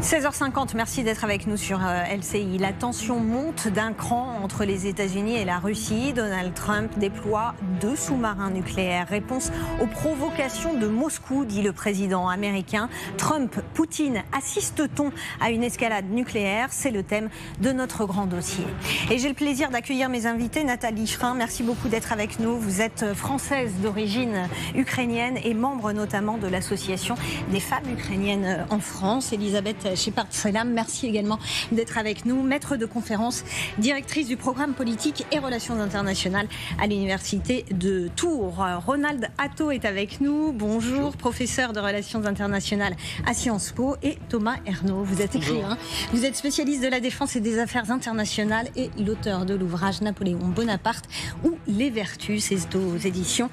16h50, merci d'être avec nous sur LCI. La tension monte d'un cran entre les États-Unis et la Russie. Donald Trump déploie 2 sous-marins nucléaires. Réponse aux provocations de Moscou, dit le président américain. Trump, Poutine, assiste-t-on à une escalade nucléaire? C'est le thème de notre grand dossier. Et j'ai le plaisir d'accueillir mes invités. Nathalie Schrin, merci beaucoup d'être avec nous. Vous êtes française d'origine ukrainienne et membre notamment de l'association des femmes ukrainiennes en France. Elisabeth Shepard-Selam, merci également d'être avec nous. Maître de conférence, directrice du programme politique et relations internationales à l'université de Tours. Ronald Atto est avec nous. Bonjour, professeur de relations internationales à Sciences Po. Et Thomas Ernaud, vous êtes écrivain, vous êtes spécialiste de la défense et des affaires internationales et l'auteur de l'ouvrage Napoléon Bonaparte ou Les Vertus, c'est aux éditions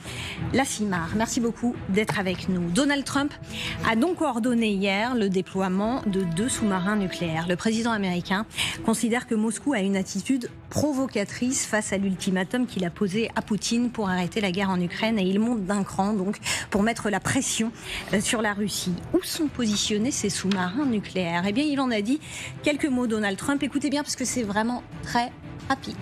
La Cimar. Merci beaucoup d'être avec nous. Donald Trump a donc ordonné hier le déploiement de 2 sous-marins nucléaires. Le président américain considère que Moscou a une attitude provocatrice face à l'ultimatum qu'il a posé à Poutine pour arrêter la guerre en Ukraine, et il monte d'un cran donc pour mettre la pression sur la Russie. Où sont positionnés ces sous-marins nucléaires? Eh bien, il en a dit quelques mots, Donald Trump. Écoutez bien parce que c'est vraiment très rapide.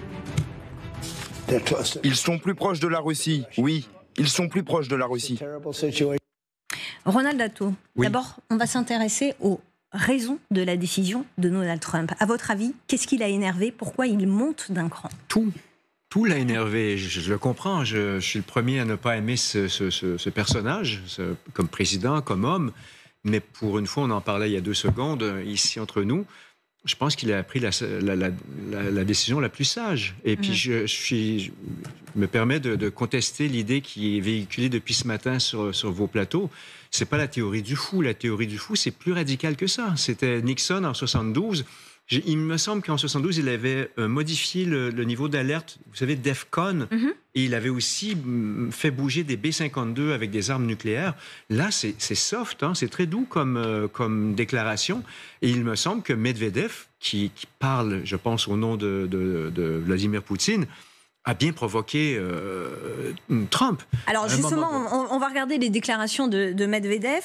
Ils sont plus proches de la Russie, oui, ils sont plus proches de la Russie. Ronald Atto, oui. D'abord, on va s'intéresser aux raisons de la décision de Donald Trump. À votre avis, qu'est-ce qui l'a énervé? Pourquoi il monte d'un cran? Tout l'a énervé, je le comprends. Je suis le premier à ne pas aimer ce personnage, comme président, comme homme. Mais pour une fois, on en parlait il y a 2 secondes, ici entre nous. Je pense qu'il a pris la décision la plus sage. Et puis, je me permets de contester l'idée qui est véhiculée depuis ce matin sur vos plateaux. C'est pas la théorie du fou. La théorie du fou, c'est plus radical que ça. C'était Nixon en 72. Il me semble qu'en 72, il avait modifié le niveau d'alerte, vous savez, DEFCON, et il avait aussi fait bouger des B-52 avec des armes nucléaires. Là, c'est soft, hein, c'est très doux comme déclaration. Et il me semble que Medvedev, qui parle, je pense, au nom de Vladimir Poutine, a bien provoqué Trump. Alors justement, on va regarder les déclarations de Medvedev.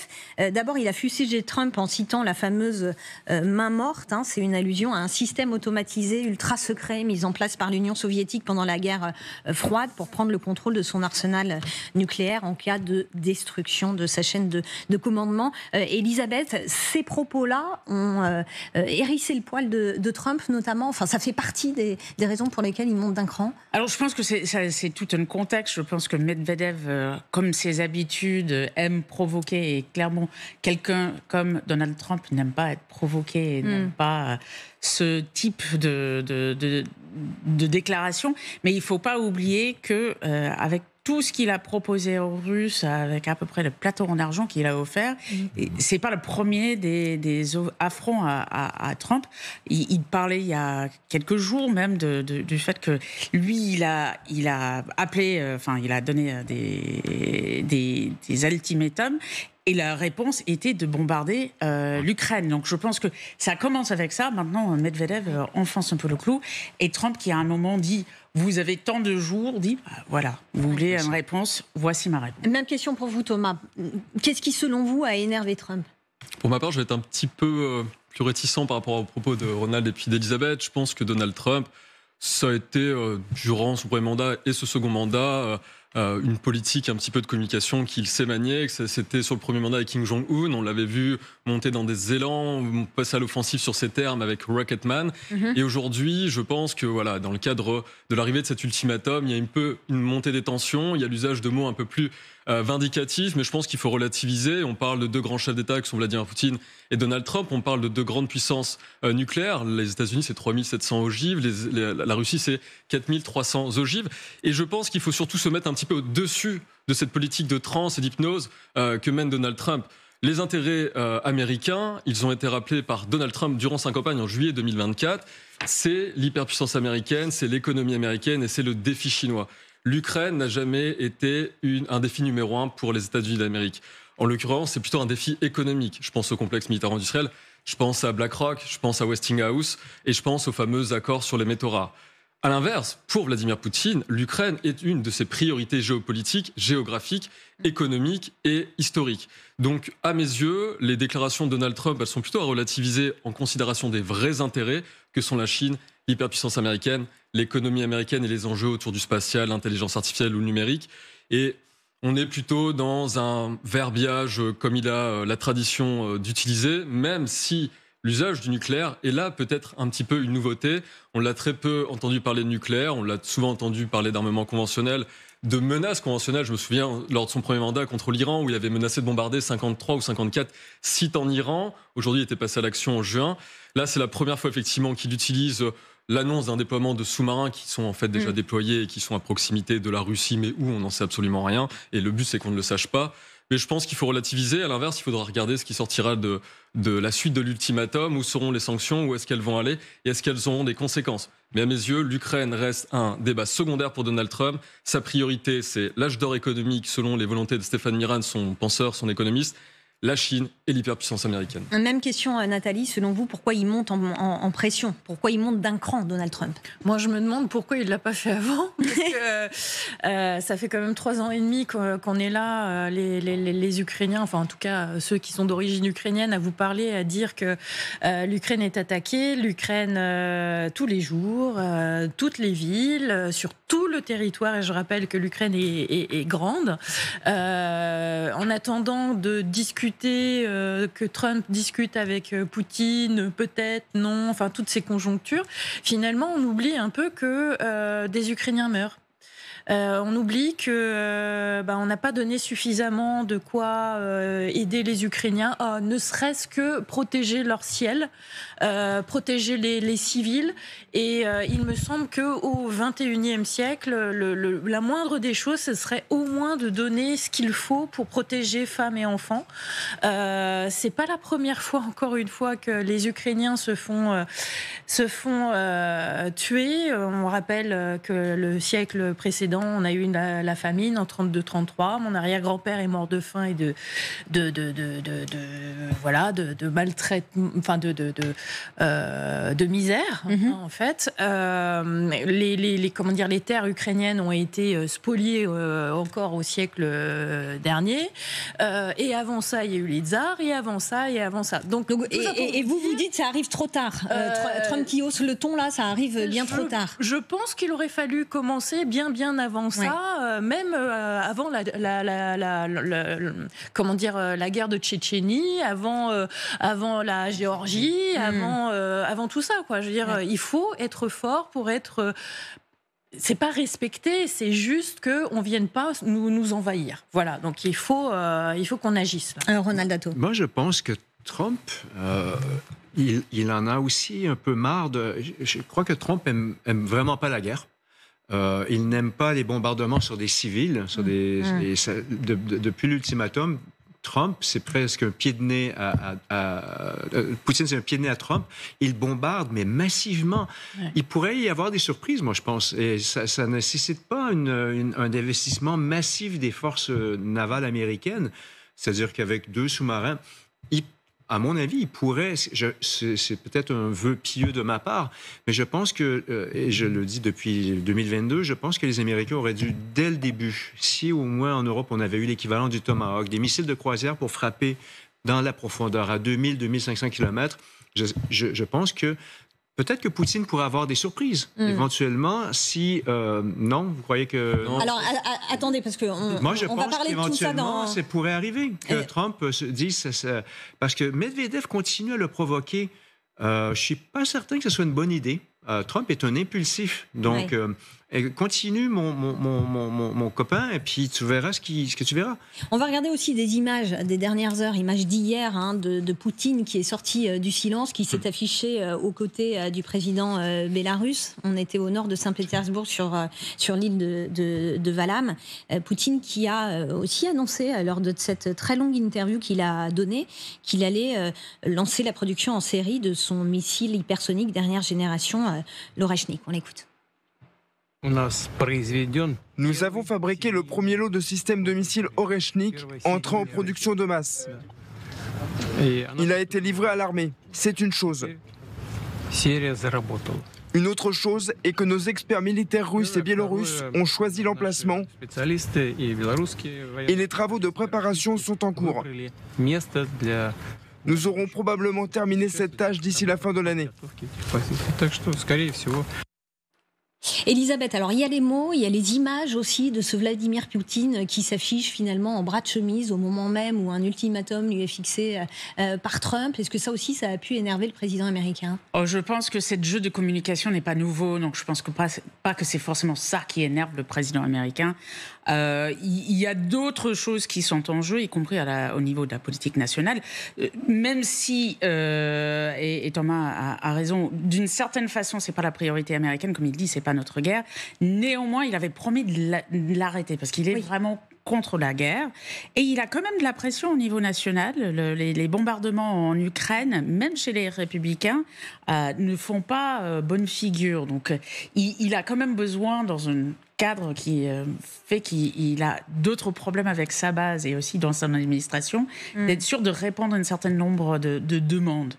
D'abord, il a fustigé Trump en citant la fameuse main morte. Hein. C'est une allusion à un système automatisé ultra secret mis en place par l'Union soviétique pendant la guerre froide pour prendre le contrôle de son arsenal nucléaire en cas de destruction de sa chaîne de commandement. Elisabeth, ces propos-là ont hérissé le poil de Trump notamment. Enfin, ça fait partie des raisons pour lesquelles il monte d'un cran. Alors, je pense que c'est tout un contexte. Je pense que Medvedev, comme ses habitudes, aime provoquer. Et clairement, quelqu'un comme Donald Trump n'aime pas être provoqué, n'aime pas ce type de déclaration. Mais il ne faut pas oublier qu'avec tout ce qu'il a proposé aux Russes, avec à peu près le plateau en argent qu'il a offert, c'est pas le premier des affronts à Trump. Il parlait il y a quelques jours même du fait que lui, il a appelé, il a donné des ultimatums. Et la réponse était de bombarder l'Ukraine. Donc je pense que ça commence avec ça. Maintenant, Medvedev enfonce un peu le clou. Et Trump, qui à un moment dit « Vous avez tant de jours », dit voilà, vous voulez une réponse, voici ma réponse. Même question pour vous, Thomas. Qu'est-ce qui, selon vous, a énervé Trump? Pour ma part, je vais être un petit peu plus réticent par rapport aux propos de Ronald et puis d'Elisabeth. Je pense que Donald Trump, ça a été, durant son premier mandat et ce second mandat, une politique, un petit peu de communication qu'il sait manier. C'était sur le premier mandat avec Kim Jong-un, on l'avait vu monter dans des élans, passer à l'offensive sur ses termes avec Rocketman. Et aujourd'hui, je pense que voilà, dans le cadre de l'arrivée de cet ultimatum, il y a un peu une montée des tensions, il y a l'usage de mots un peu plus vindicatifs, mais je pense qu'il faut relativiser. On parle de 2 grands chefs d'État qui sont Vladimir Poutine et Donald Trump. On parle de 2 grandes puissances nucléaires. Les États-Unis, c'est 3700 ogives. La Russie, c'est 4300 ogives. Et je pense qu'il faut surtout se mettre un petit peu au-dessus de cette politique de transe et d'hypnose que mène Donald Trump. Les intérêts américains, ils ont été rappelés par Donald Trump durant sa campagne en juillet 2024. C'est l'hyperpuissance américaine, c'est l'économie américaine et c'est le défi chinois. L'Ukraine n'a jamais été un défi numéro 1 pour les États-Unis d'Amérique. En l'occurrence, c'est plutôt un défi économique. Je pense au complexe militaire-industriel, je pense à BlackRock, je pense à Westinghouse et je pense aux fameux accords sur les métaux rares. À l'inverse, pour Vladimir Poutine, l'Ukraine est une de ses priorités géopolitiques, géographiques, économiques et historiques. Donc, à mes yeux, les déclarations de Donald Trump, elles sont plutôt à relativiser en considération des vrais intérêts que sont la Chine, l'hyperpuissance américaine, l'économie américaine et les enjeux autour du spatial, l'intelligence artificielle ou le numérique. Et on est plutôt dans un verbiage comme il a la tradition d'utiliser, même si l'usage du nucléaire est là peut-être un petit peu une nouveauté. On l'a très peu entendu parler de nucléaire, on l'a souvent entendu parler d'armement conventionnel, de menaces conventionnelles. Je me souviens lors de son premier mandat contre l'Iran où il avait menacé de bombarder 53 ou 54 sites en Iran. Aujourd'hui, il était passé à l'action en juin. Là, c'est la première fois effectivement qu'il utilise l'annonce d'un déploiement de sous-marins qui sont en fait déjà déployés et qui sont à proximité de la Russie, mais où on n'en sait absolument rien. Et le but, c'est qu'on ne le sache pas. Mais je pense qu'il faut relativiser. À l'inverse, il faudra regarder ce qui sortira de la suite de l'ultimatum. Où seront les sanctions? Où est-ce qu'elles vont aller? Et est-ce qu'elles auront des conséquences? Mais à mes yeux, l'Ukraine reste un débat secondaire pour Donald Trump. Sa priorité, c'est l'âge d'or économique, selon les volontés de Stéphane Miran, son penseur, son économiste, la Chine et l'hyperpuissance américaine. Même question, Nathalie, selon vous, pourquoi il monte en pression? Pourquoi il monte d'un cran, Donald Trump? Moi, je me demande pourquoi il ne l'a pas fait avant. Parce que, ça fait quand même 3 ans et demi qu'on est là, les Ukrainiens, enfin en tout cas ceux qui sont d'origine ukrainienne, à vous parler, à dire que l'Ukraine est attaquée, l'Ukraine tous les jours, toutes les villes, sur tout le territoire, et je rappelle que l'Ukraine est grande. En attendant de discuter, que Trump discute avec Poutine, peut-être, non, enfin toutes ces conjonctures, finalement on oublie un peu que des Ukrainiens meurent. On oublie que on n'a pas donné suffisamment de quoi aider les Ukrainiens, ne serait-ce que protéger leur ciel, protéger les civils. Et il me semble qu'au XXIe siècle, la moindre des choses, ce serait au moins de donner ce qu'il faut pour protéger femmes et enfants. C'est pas la première fois, encore une fois, que les Ukrainiens se font tuer. On rappelle que le siècle précédent, on a eu la famine en 32-33. Mon arrière-grand-père est mort de faim et de maltraitement, enfin de misère, en fait. Les terres ukrainiennes ont été spoliées encore au siècle dernier. Et avant ça, il y a eu les tsars, et avant ça, et avant ça. Donc et vous dites ça arrive trop tard. Trump qui hausse le ton là, ça arrive bien trop tard. Je pense qu'il aurait fallu commencer bien avant ça, même avant la guerre de Tchétchénie, avant la Géorgie, avant tout ça, quoi. Je veux dire, il faut être fort pour être. C'est pas respecter, c'est juste qu'on ne vienne pas nous envahir. Voilà, donc il faut qu'on agisse. Alors, Ronald Datto. Moi, je pense que Trump, il en a aussi un peu marre de... Je crois que Trump aime vraiment pas la guerre. Il n'aime pas les bombardements sur des civils. Depuis l'ultimatum, Trump, c'est presque un pied de nez Poutine, c'est un pied de nez à Trump. Il bombarde, mais massivement. Ouais. Il pourrait y avoir des surprises, moi, je pense. Et ça ne nécessite pas un investissement massif des forces navales américaines. C'est-à-dire qu'avec 2 sous-marins, à mon avis, il pourrait, c'est peut-être un vœu pieux de ma part, mais je pense que, et je le dis depuis 2022, je pense que les Américains auraient dû, dès le début, si au moins en Europe on avait eu l'équivalent du Tomahawk, des missiles de croisière pour frapper dans la profondeur à 2000-2500 km, je pense que peut-être que Poutine pourrait avoir des surprises, éventuellement, si... non, vous croyez que... Non. Alors, attendez, parce que moi, je on pense va parler de tout ça dans... ça pourrait arriver, que Trump se dise... parce que Medvedev continue à le provoquer. Je ne suis pas certain que ce soit une bonne idée. Trump est un impulsif, donc... continue, mon copain, et puis tu verras ce que tu verras. On va regarder aussi des images des dernières heures, images d'hier, de Poutine qui est sorti du silence, qui s'est affiché aux côtés du président bélarusse. On était au nord de Saint-Pétersbourg, sur l'île de Valam. Poutine qui a aussi annoncé, lors de cette très longue interview qu'il a donnée, qu'il allait lancer la production en série de son missile hypersonique dernière génération, l'Oreshnik. On l'écoute. Nous avons fabriqué le premier lot de systèmes de missiles Oreshnik entrant en production de masse. Il a été livré à l'armée. C'est une chose. Une autre chose est que nos experts militaires russes et biélorusses ont choisi l'emplacement et les travaux de préparation sont en cours. Nous aurons probablement terminé cette tâche d'ici la fin de l'année. Elisabeth, alors il y a les mots, il y a les images aussi de ce Vladimir Poutine qui s'affiche finalement en bras de chemise au moment même où un ultimatum lui est fixé par Trump. Est-ce que ça aussi, ça a pu énerver le président américain ? Je pense que ce jeu de communication n'est pas nouveau, donc je pense que pas que c'est forcément ça qui énerve le président américain. Il y a d'autres choses qui sont en jeu, y compris au niveau de la politique nationale. Même si, et Thomas a raison, d'une certaine façon, c'est pas la priorité américaine, comme il dit, c'est pas notre guerre. Néanmoins, il avait promis de l'arrêter parce qu'il est vraiment contre la guerre. Et il a quand même de la pression au niveau national. Les bombardements en Ukraine, même chez les républicains, ne font pas bonne figure. Donc, il a quand même besoin, dans un cadre qui fait qu'il a d'autres problèmes avec sa base et aussi dans son administration, d'être sûr de répondre à un certain nombre de demandes.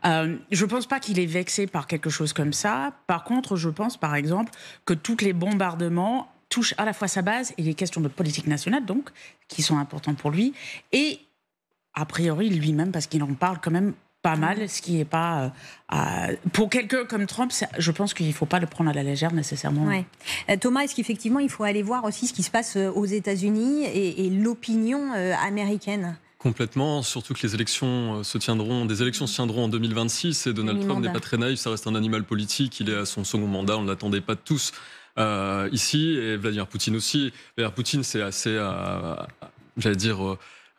Je ne pense pas qu'il est vexé par quelque chose comme ça. Par contre, je pense, par exemple, que tous les bombardements touchent à la fois sa base et les questions de politique nationale, donc, qui sont importantes pour lui, et a priori lui-même, parce qu'il en parle quand même pas mal, ce qui n'est pas... pour quelqu'un comme Trump, je pense qu'il ne faut pas le prendre à la légère nécessairement. Ouais. Thomas, est-ce qu'effectivement, il faut aller voir aussi ce qui se passe aux États-Unis et l'opinion américaine ? Complètement, surtout que des élections se tiendront en 2026 et Donald Trump n'est pas très naïf, ça reste un animal politique, il est à son second mandat, on ne l'attendait pas tous ici, et Vladimir Poutine aussi. Vladimir Poutine, c'est assez,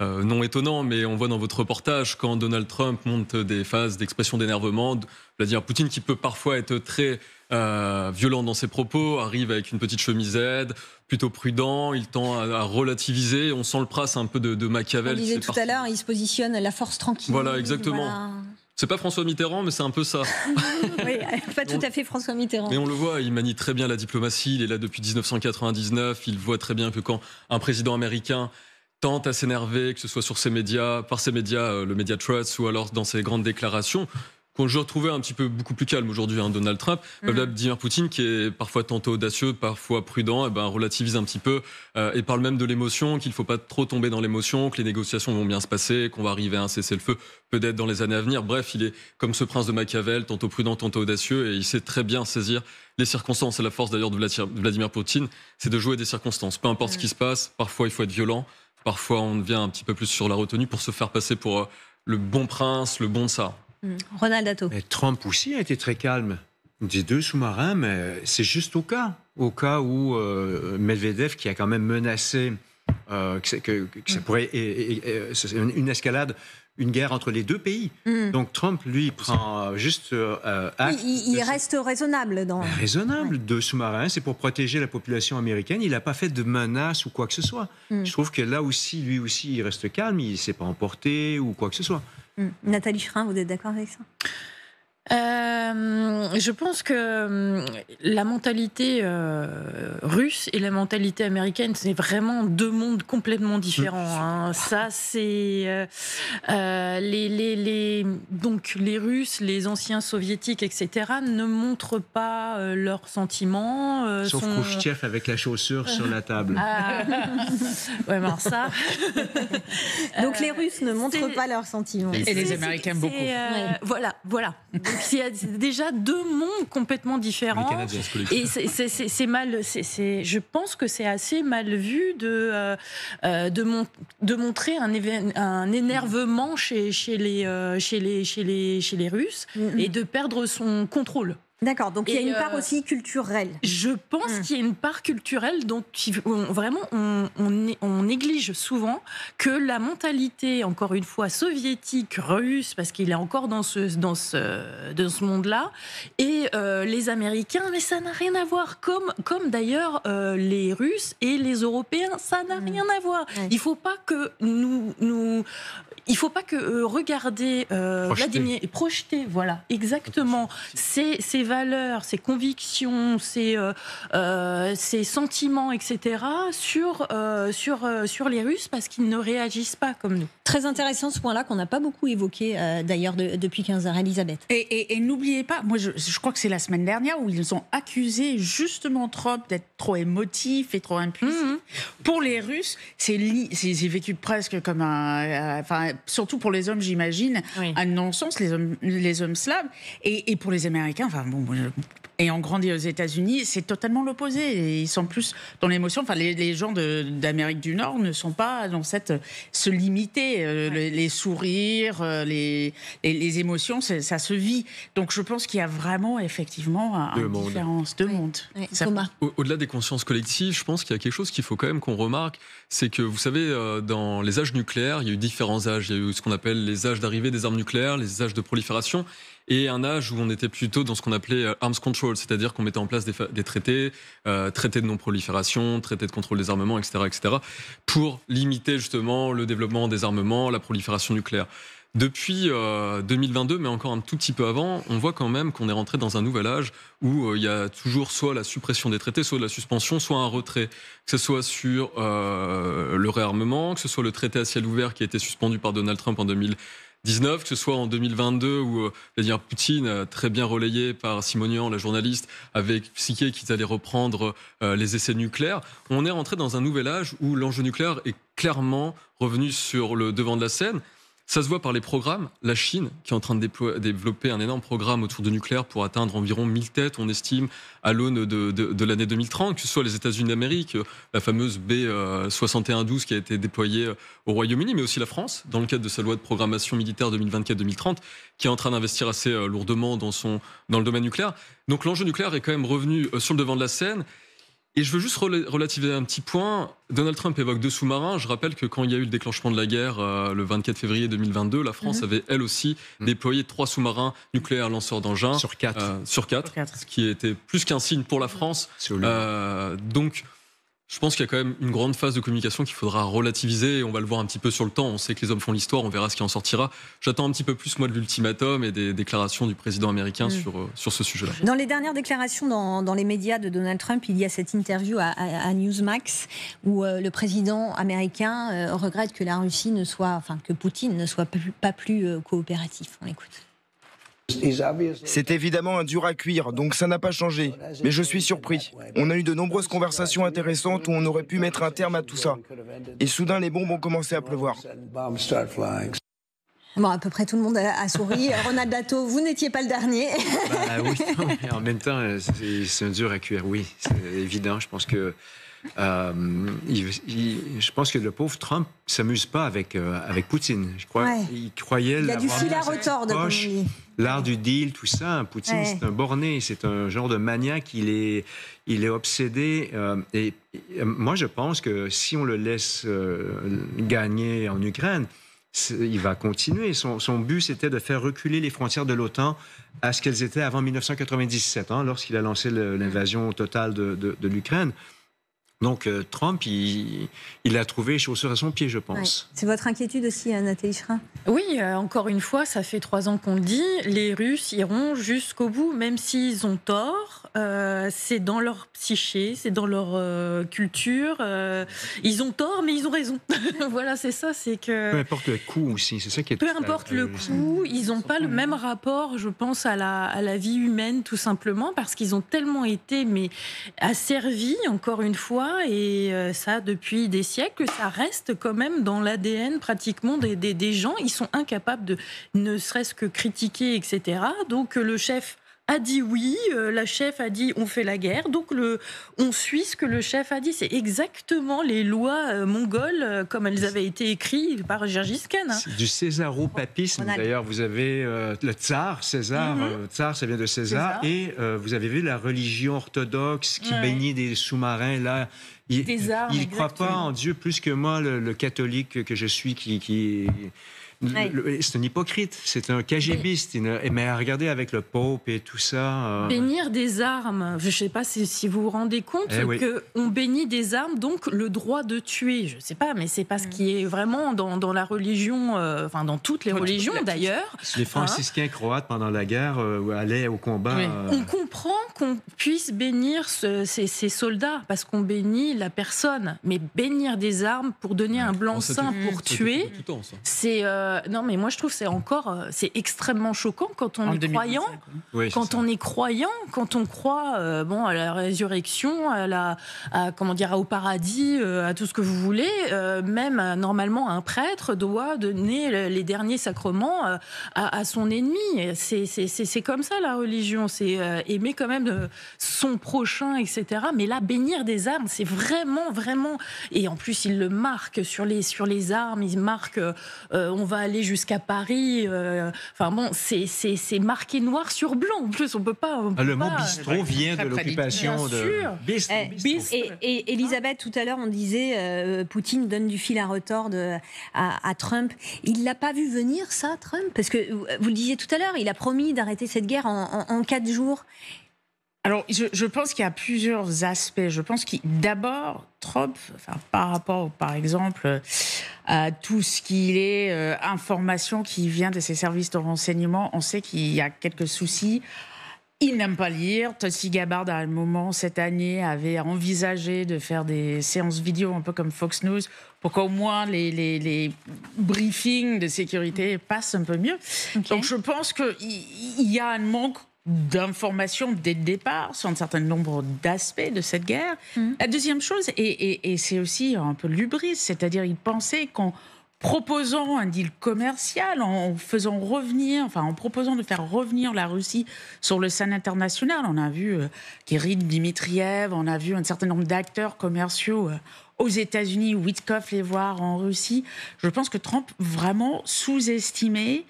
non étonnant, mais on voit dans votre reportage, quand Donald Trump monte des phases d'expression d'énervement, Vladimir Poutine, qui peut parfois être très violent dans ses propos, arrive avec une petite chemisette, plutôt prudent, il tend à relativiser, on sent le prince un peu de Machiavel. On disait tout à l'heure, il se positionne la force tranquille. Voilà, exactement. Voilà. C'est pas François Mitterrand, mais c'est un peu ça. Oui, pas tout à fait François Mitterrand. Mais on le voit, il manie très bien la diplomatie, il est là depuis 1999, il voit très bien que quand un président américain tente à s'énerver, que ce soit par ses médias, le média Trust, ou alors dans ses grandes déclarations, qu'on je retrouvais un petit peu beaucoup plus calme aujourd'hui, Donald Trump. Vladimir Poutine, qui est parfois tantôt audacieux, parfois prudent, relativise un petit peu et parle même de l'émotion, qu'il ne faut pas trop tomber dans l'émotion, que les négociations vont bien se passer, qu'on va arriver à un cessez-le-feu peut-être dans les années à venir. Bref, il est comme ce prince de Machiavel, tantôt prudent, tantôt audacieux, et il sait très bien saisir les circonstances. Et la force d'ailleurs de Vladimir Poutine, c'est de jouer des circonstances. Peu importe ce qui se passe, parfois il faut être violent, parfois on devient un petit peu plus sur la retenue pour se faire passer pour le bon prince, le bon tsar. Ronald Datto. Mais Trump aussi a été très calme. Des 2 sous-marins, mais c'est juste au cas où Medvedev, qui a quand même menacé que ça pourrait une escalade, une guerre entre les deux pays. Donc Trump, lui, prend juste acte. Il reste raisonnable. Raisonnable. 2 sous-marins, c'est pour protéger la population américaine. Il n'a pas fait de menaces ou quoi que ce soit. Je trouve que là aussi, lui aussi, il reste calme. Il ne s'est pas emporté ou quoi que ce soit. Nathalie Schrin, vous êtes d'accord avec ça ? Je pense que la mentalité russe et la mentalité américaine, c'est vraiment 2 mondes complètement différents. Ça, c'est donc les Russes, les anciens soviétiques, etc., ne montrent pas leurs sentiments. Sauf Khrouchtchev avec la chaussure sur la table. Ouais, mais alors ça. Donc les Russes ne montrent pas leurs sentiments. Et les Américains beaucoup. Voilà. Donc il y a déjà 2 mondes complètement différents. Et c'est mal. Je pense que c'est assez mal vu de montrer un énervement chez les Russes et de perdre son contrôle. D'accord, donc il y a une part aussi culturelle. Je pense qu'il y a une part culturelle dont vraiment on néglige souvent, que la mentalité, encore une fois, soviétique, russe, parce qu'il est encore dans ce monde-là, et les Américains, mais ça n'a rien à voir, comme d'ailleurs les Russes et les Européens, ça n'a rien à voir. Il ne faut pas que il ne faut pas que regarder Vladimir et projeter, voilà, exactement, ces valeurs, ses convictions, ses sentiments, etc. sur les Russes parce qu'ils ne réagissent pas comme nous. Très intéressant ce point-là qu'on n'a pas beaucoup évoqué d'ailleurs depuis 15 heures, Elisabeth. Et n'oubliez pas, moi je crois que c'est la semaine dernière où ils ont accusé justement Trump d'être trop émotif et trop impulsif. Pour les Russes, c'est vécu presque comme surtout pour les hommes, j'imagine, un non-sens, les hommes slaves, et pour les Américains, ayant grandi aux États-Unis, c'est totalement l'opposé. Et ils sont plus dans l'émotion. Enfin, les gens d'Amérique du Nord ne sont pas dans se limiter. Les sourires, les émotions, ça se vit. Donc, je pense qu'il y a vraiment, effectivement, une différence. Deux mondes. Oui. Thomas. Au-delà des consciences collectives, je pense qu'il y a quelque chose qu'il faut quand même qu'on remarque. C'est que, vous savez, dans les âges nucléaires, il y a eu différents âges. Il y a eu ce qu'on appelle les âges d'arrivée des armes nucléaires, les âges de prolifération, et un âge où on était plutôt dans ce qu'on appelait arms control, c'est-à-dire qu'on mettait en place des traités, traités de non-prolifération, traités de contrôle des armements, etc., pour limiter justement le développement des armements, la prolifération nucléaire. Depuis 2022, mais encore un tout petit peu avant, on voit quand même qu'on est rentré dans un nouvel âge où il y a toujours soit la suppression des traités, soit la suspension, soit un retrait. Que ce soit sur le réarmement, que ce soit le traité à ciel ouvert qui a été suspendu par Donald Trump en 2019, que ce soit en 2022 où Vladimir Poutine, très bien relayé par Simonian, la journaliste, avait expliqué qu'ils allaient reprendre les essais nucléaires. On est rentré dans un nouvel âge où l'enjeu nucléaire est clairement revenu sur le devant de la scène. Ça se voit par les programmes. La Chine, qui est en train de développer un énorme programme autour du nucléaire pour atteindre environ 1000 têtes, on estime, à l'aune de l'année 2030, que ce soit les États-Unis d'Amérique, la fameuse B-6112 qui a été déployée au Royaume-Uni, mais aussi la France, dans le cadre de sa loi de programmation militaire 2024-2030, qui est en train d'investir assez lourdement dans le domaine nucléaire. Donc l'enjeu nucléaire est quand même revenu sur le devant de la scène. Et je veux juste relativiser un petit point. Donald Trump évoque 2 sous-marins. Je rappelle que quand il y a eu le déclenchement de la guerre le 24 février 2022, la France avait elle aussi déployé 3 sous-marins nucléaires lanceurs d'engins. Sur 4. Sur 4, ce qui était plus qu'un signe pour la France. Donc, je pense qu'il y a quand même une grande phase de communication qu'il faudra relativiser. Et on va le voir un petit peu sur le temps. On sait que les hommes font l'histoire. On verra ce qui en sortira. J'attends un petit peu plus, moi, de l'ultimatum et des déclarations du président américain sur ce sujet-là. Dans les dernières déclarations dans les médias de Donald Trump, il y a cette interview à Newsmax où le président américain regrette que que Poutine ne soit pas plus coopératif. On l'écoute. C'est évidemment un dur à cuire, donc ça n'a pas changé. Mais je suis surpris. On a eu de nombreuses conversations intéressantes où on aurait pu mettre un terme à tout ça. Et soudain, les bombes ont commencé à pleuvoir. Bon, à peu près tout le monde a souri. Ronald Dato, vous n'étiez pas le dernier. Oui, en même temps, c'est un dur à cuire, oui. C'est évident. Je pense que le pauvre Trump ne s'amuse pas avec Poutine. Il croyait il y a du fil à retordre, comme on dit. L'art du deal, tout ça. Poutine, c'est un borné, c'est un genre de maniaque. Il est obsédé. Et moi, je pense que si on le laisse gagner en Ukraine, il va continuer. Son but, c'était de faire reculer les frontières de l'OTAN à ce qu'elles étaient avant 1997, lorsqu'il a lancé l'invasion totale de l'Ukraine. Donc, Trump, il a trouvé chaussure à son pied, je pense. C'est votre inquiétude aussi, Nathalie Schrin ? Oui, encore une fois, ça fait 3 ans qu'on le dit, les Russes iront jusqu'au bout, même s'ils ont tort. C'est dans leur psyché, c'est dans leur culture. Ils ont tort, mais ils ont raison. Voilà, c'est ça, c'est que... Peu importe le coût aussi, c'est ça qui est... Peu importe le coût, ils n'ont pas le même rapport, je pense, à la vie humaine, tout simplement, parce qu'ils ont tellement été asservis, encore une fois, et ça, depuis des siècles, ça reste quand même dans l'ADN pratiquement des gens. Ils sont incapables de ne serait-ce que critiquer, etc. Donc le chef a dit oui, la chef a dit on fait la guerre, donc on suit ce que le chef a dit. C'est exactement les lois mongoles comme elles avaient été écrites par Gengis Khan. C'est du césaropapisme. D'ailleurs, vous avez le tsar, César, tsar ça vient de César, et vous avez vu la religion orthodoxe qui baignait des sous-marins là. Il ne croit pas en Dieu plus que moi, le catholique que je suis, qui C'est un hypocrite, c'est un KGBiste. Mais regardez avec le Pope et tout ça. Bénir des armes, je ne sais pas si vous vous rendez compte qu'on bénit des armes, donc le droit de tuer. Je ne sais pas, mais c'est pas ce qui est vraiment dans la religion, enfin dans toutes les religions d'ailleurs. Les franciscains croates pendant la guerre allaient au combat. On comprend qu'on puisse bénir ces soldats parce qu'on bénit la personne, mais bénir des armes pour donner un blanc-seing pour tuer, c'est non, mais moi je trouve c'est extrêmement choquant quand on est croyant, on est croyant, quand on croit à la résurrection, au paradis, à tout ce que vous voulez. Même normalement un prêtre doit donner les derniers sacrements à son ennemi. C'est comme ça la religion, c'est aimer quand même son prochain, etc. Mais là, bénir des armes, c'est vraiment. Et en plus, il le marque sur les armes. Il marque. On va aller jusqu'à Paris. C'est marqué noir sur blanc. En plus, on peut pas. Le mot bistrot vient de l'occupation de. Bistrot. Et Elisabeth, tout à l'heure, on disait Poutine donne du fil à retordre à Trump. Il l'a pas vu venir, ça, Trump? Parce que vous le disiez tout à l'heure, il a promis d'arrêter cette guerre en 4 jours. Alors, je pense qu'il y a plusieurs aspects. Je pense qu'il, d'abord, Trump, par rapport, par exemple, à tout ce qui est information qui vient de ses services de renseignement, on sait qu'il y a quelques soucis. Il n'aime pas lire. Tulsi Gabbard, à un moment, cette année, avait envisagé de faire des séances vidéo un peu comme Fox News pour qu'au moins les briefings de sécurité passent un peu mieux. Okay. Donc, je pense qu'il y a un manque d'informations dès le départ sur un certain nombre d'aspects de cette guerre. La deuxième chose, et c'est aussi un peu l'hubris, c'est-à-dire il pensait qu'en proposant un deal commercial, en proposant de faire revenir la Russie sur le scène international, on a vu Kirill Dmitriev, on a vu un certain nombre d'acteurs commerciaux aux États-Unis, Witkoff les voir en Russie. Je pense que Trump vraiment sous-estimait,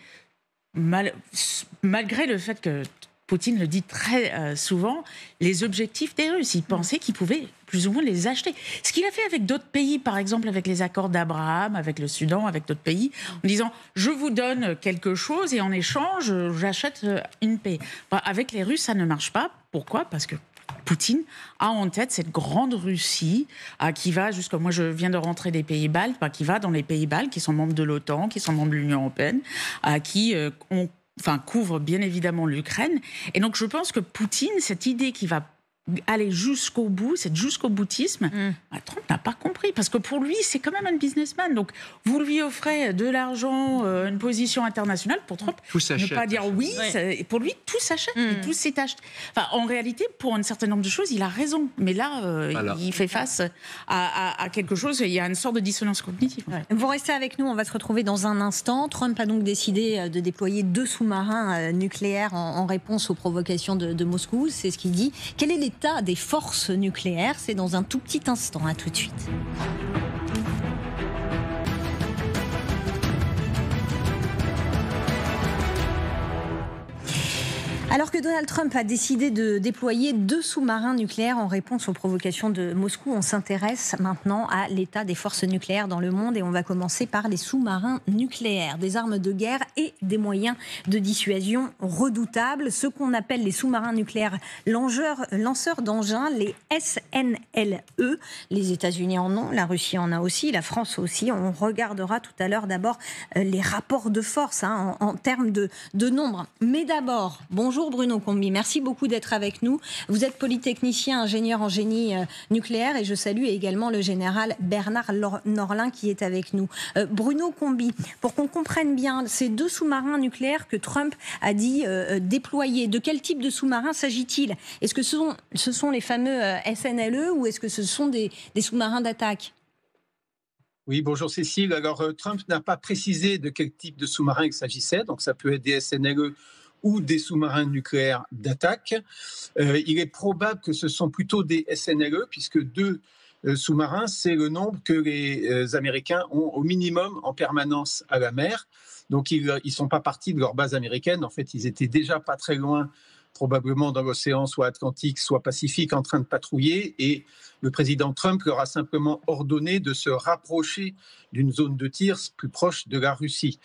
malgré le fait que Poutine le dit très souvent, les objectifs des Russes. Il pensait qu'il pouvait plus ou moins les acheter. Ce qu'il a fait avec d'autres pays, par exemple avec les accords d'Abraham, avec le Soudan, avec d'autres pays, en disant « je vous donne quelque chose et en échange, j'achète une paix ». Avec les Russes, ça ne marche pas. Pourquoi ? Parce que Poutine a en tête cette grande Russie qui va jusqu'à... Moi, je viens de rentrer des pays baltes, qui va dans les pays baltes, qui sont membres de l'OTAN, qui sont membres de l'Union européenne, qui couvre bien évidemment l'Ukraine. Et donc, je pense que Poutine, cette idée qui va aller jusqu'au bout, c'est jusqu'au boutisme, Trump n'a pas compris. Parce que pour lui, c'est quand même un businessman. Donc, vous lui offrez de l'argent, une position internationale. Pour Trump, ne pas dire oui, pour lui, tout s'achète et tout s'est acheté. En réalité, pour un certain nombre de choses, il a raison. Mais là, il fait face à quelque chose, il y a une sorte de dissonance cognitive. Vous restez avec nous, on va se retrouver dans un instant. Trump a donc décidé de déployer 2 sous-marins nucléaires en réponse aux provocations de Moscou. C'est ce qu'il dit. Quel est l'état des forces nucléaires? C'est dans un tout petit instant. À tout de suite. Alors que Donald Trump a décidé de déployer 2 sous-marins nucléaires en réponse aux provocations de Moscou, on s'intéresse maintenant à l'état des forces nucléaires dans le monde et on va commencer par les sous-marins nucléaires, des armes de guerre et des moyens de dissuasion redoutables, ce qu'on appelle les sous-marins nucléaires lanceurs d'engins, les SNLE. Les États-Unis en ont, la Russie en a aussi, la France aussi. On regardera tout à l'heure d'abord les rapports de force en termes de nombre. Mais d'abord, bonjour Bruno Combi, merci beaucoup d'être avec nous. Vous êtes polytechnicien, ingénieur en génie nucléaire et je salue également le général Bernard Norlin qui est avec nous. Bruno Combi, pour qu'on comprenne bien, ces 2 sous-marins nucléaires que Trump a dit déployer, de quel type de sous-marins s'agit-il? Est-ce que ce sont les fameux SNLE ou est-ce que ce sont des sous-marins d'attaque? Oui, bonjour Cécile. Alors, Trump n'a pas précisé de quel type de sous-marin il s'agissait, donc ça peut être des SNLE ou des sous-marins nucléaires d'attaque. Il est probable que ce sont plutôt des SNLE, puisque 2 sous-marins, c'est le nombre que les Américains ont au minimum en permanence à la mer. Donc, ils ne sont pas partis de leur base américaine. En fait, ils étaient déjà pas très loin probablement dans l'océan soit Atlantique, soit Pacifique, en train de patrouiller. Et le président Trump leur a simplement ordonné de se rapprocher d'une zone de tir plus proche de la Russie.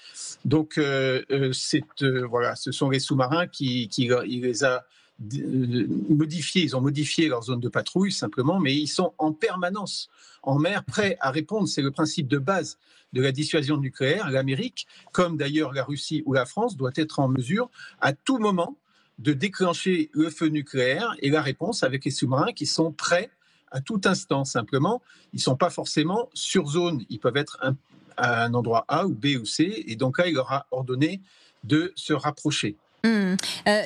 Donc, voilà, ce sont les sous-marins qui les a modifiés. Ils ont modifié leur zone de patrouille simplement, mais ils sont en permanence en mer, prêts à répondre. C'est le principe de base de la dissuasion nucléaire. L'Amérique, comme d'ailleurs la Russie ou la France, doit être en mesure à tout moment de déclencher le feu nucléaire et la réponse avec les sous-marins qui sont prêts à tout instant. Simplement, ils ne sont pas forcément sur zone. Ils peuvent être à un endroit A ou B ou C, et donc là, il leur a ordonné de se rapprocher.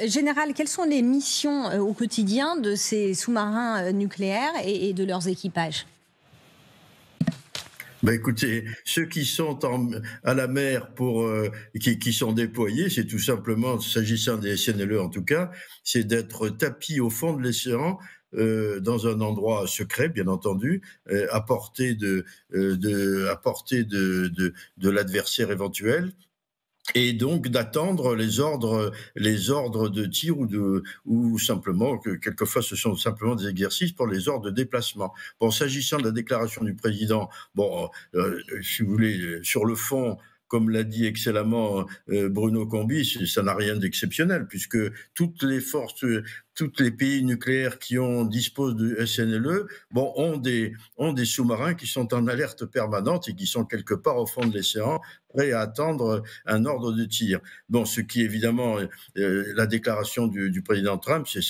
Général, quelles sont les missions au quotidien de ces sous-marins nucléaires et de leurs équipages ? Écoutez, ceux qui sont à la mer qui sont déployés, c'est tout simplement, s'agissant des SNLE en tout cas, c'est d'être tapis au fond de l'océan, dans un endroit secret, bien entendu, à portée de l'adversaire éventuel. Et donc d'attendre les ordres de tir ou simplement que quelquefois ce sont simplement des exercices pour les ordres de déplacement. Bon, s'agissant de la déclaration du président, si vous voulez, sur le fond, comme l'a dit excellemment Bruno Combis, ça n'a rien d'exceptionnel puisque toutes les pays nucléaires qui disposent de SNLE, ont des sous-marins qui sont en alerte permanente et qui sont quelque part au fond de l'océan, prêts à attendre un ordre de tir. Bon, ce qui évidemment, la déclaration du président Trump, c'est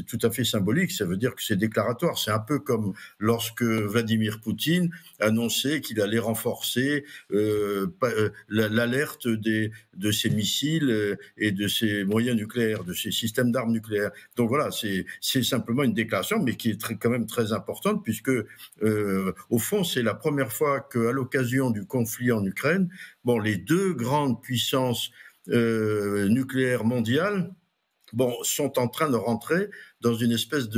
tout à fait symbolique. Ça veut dire que c'est déclaratoire. C'est un peu comme lorsque Vladimir Poutine annonçait qu'il allait renforcer l'alerte de ses missiles et de ses moyens nucléaires, de ses systèmes d'armes nucléaires. Donc voilà, c'est simplement une déclaration, mais qui est quand même très importante, puisque au fond, c'est la première fois qu'à l'occasion du conflit en Ukraine, les deux grandes puissances nucléaires mondiales sont en train de rentrer dans une espèce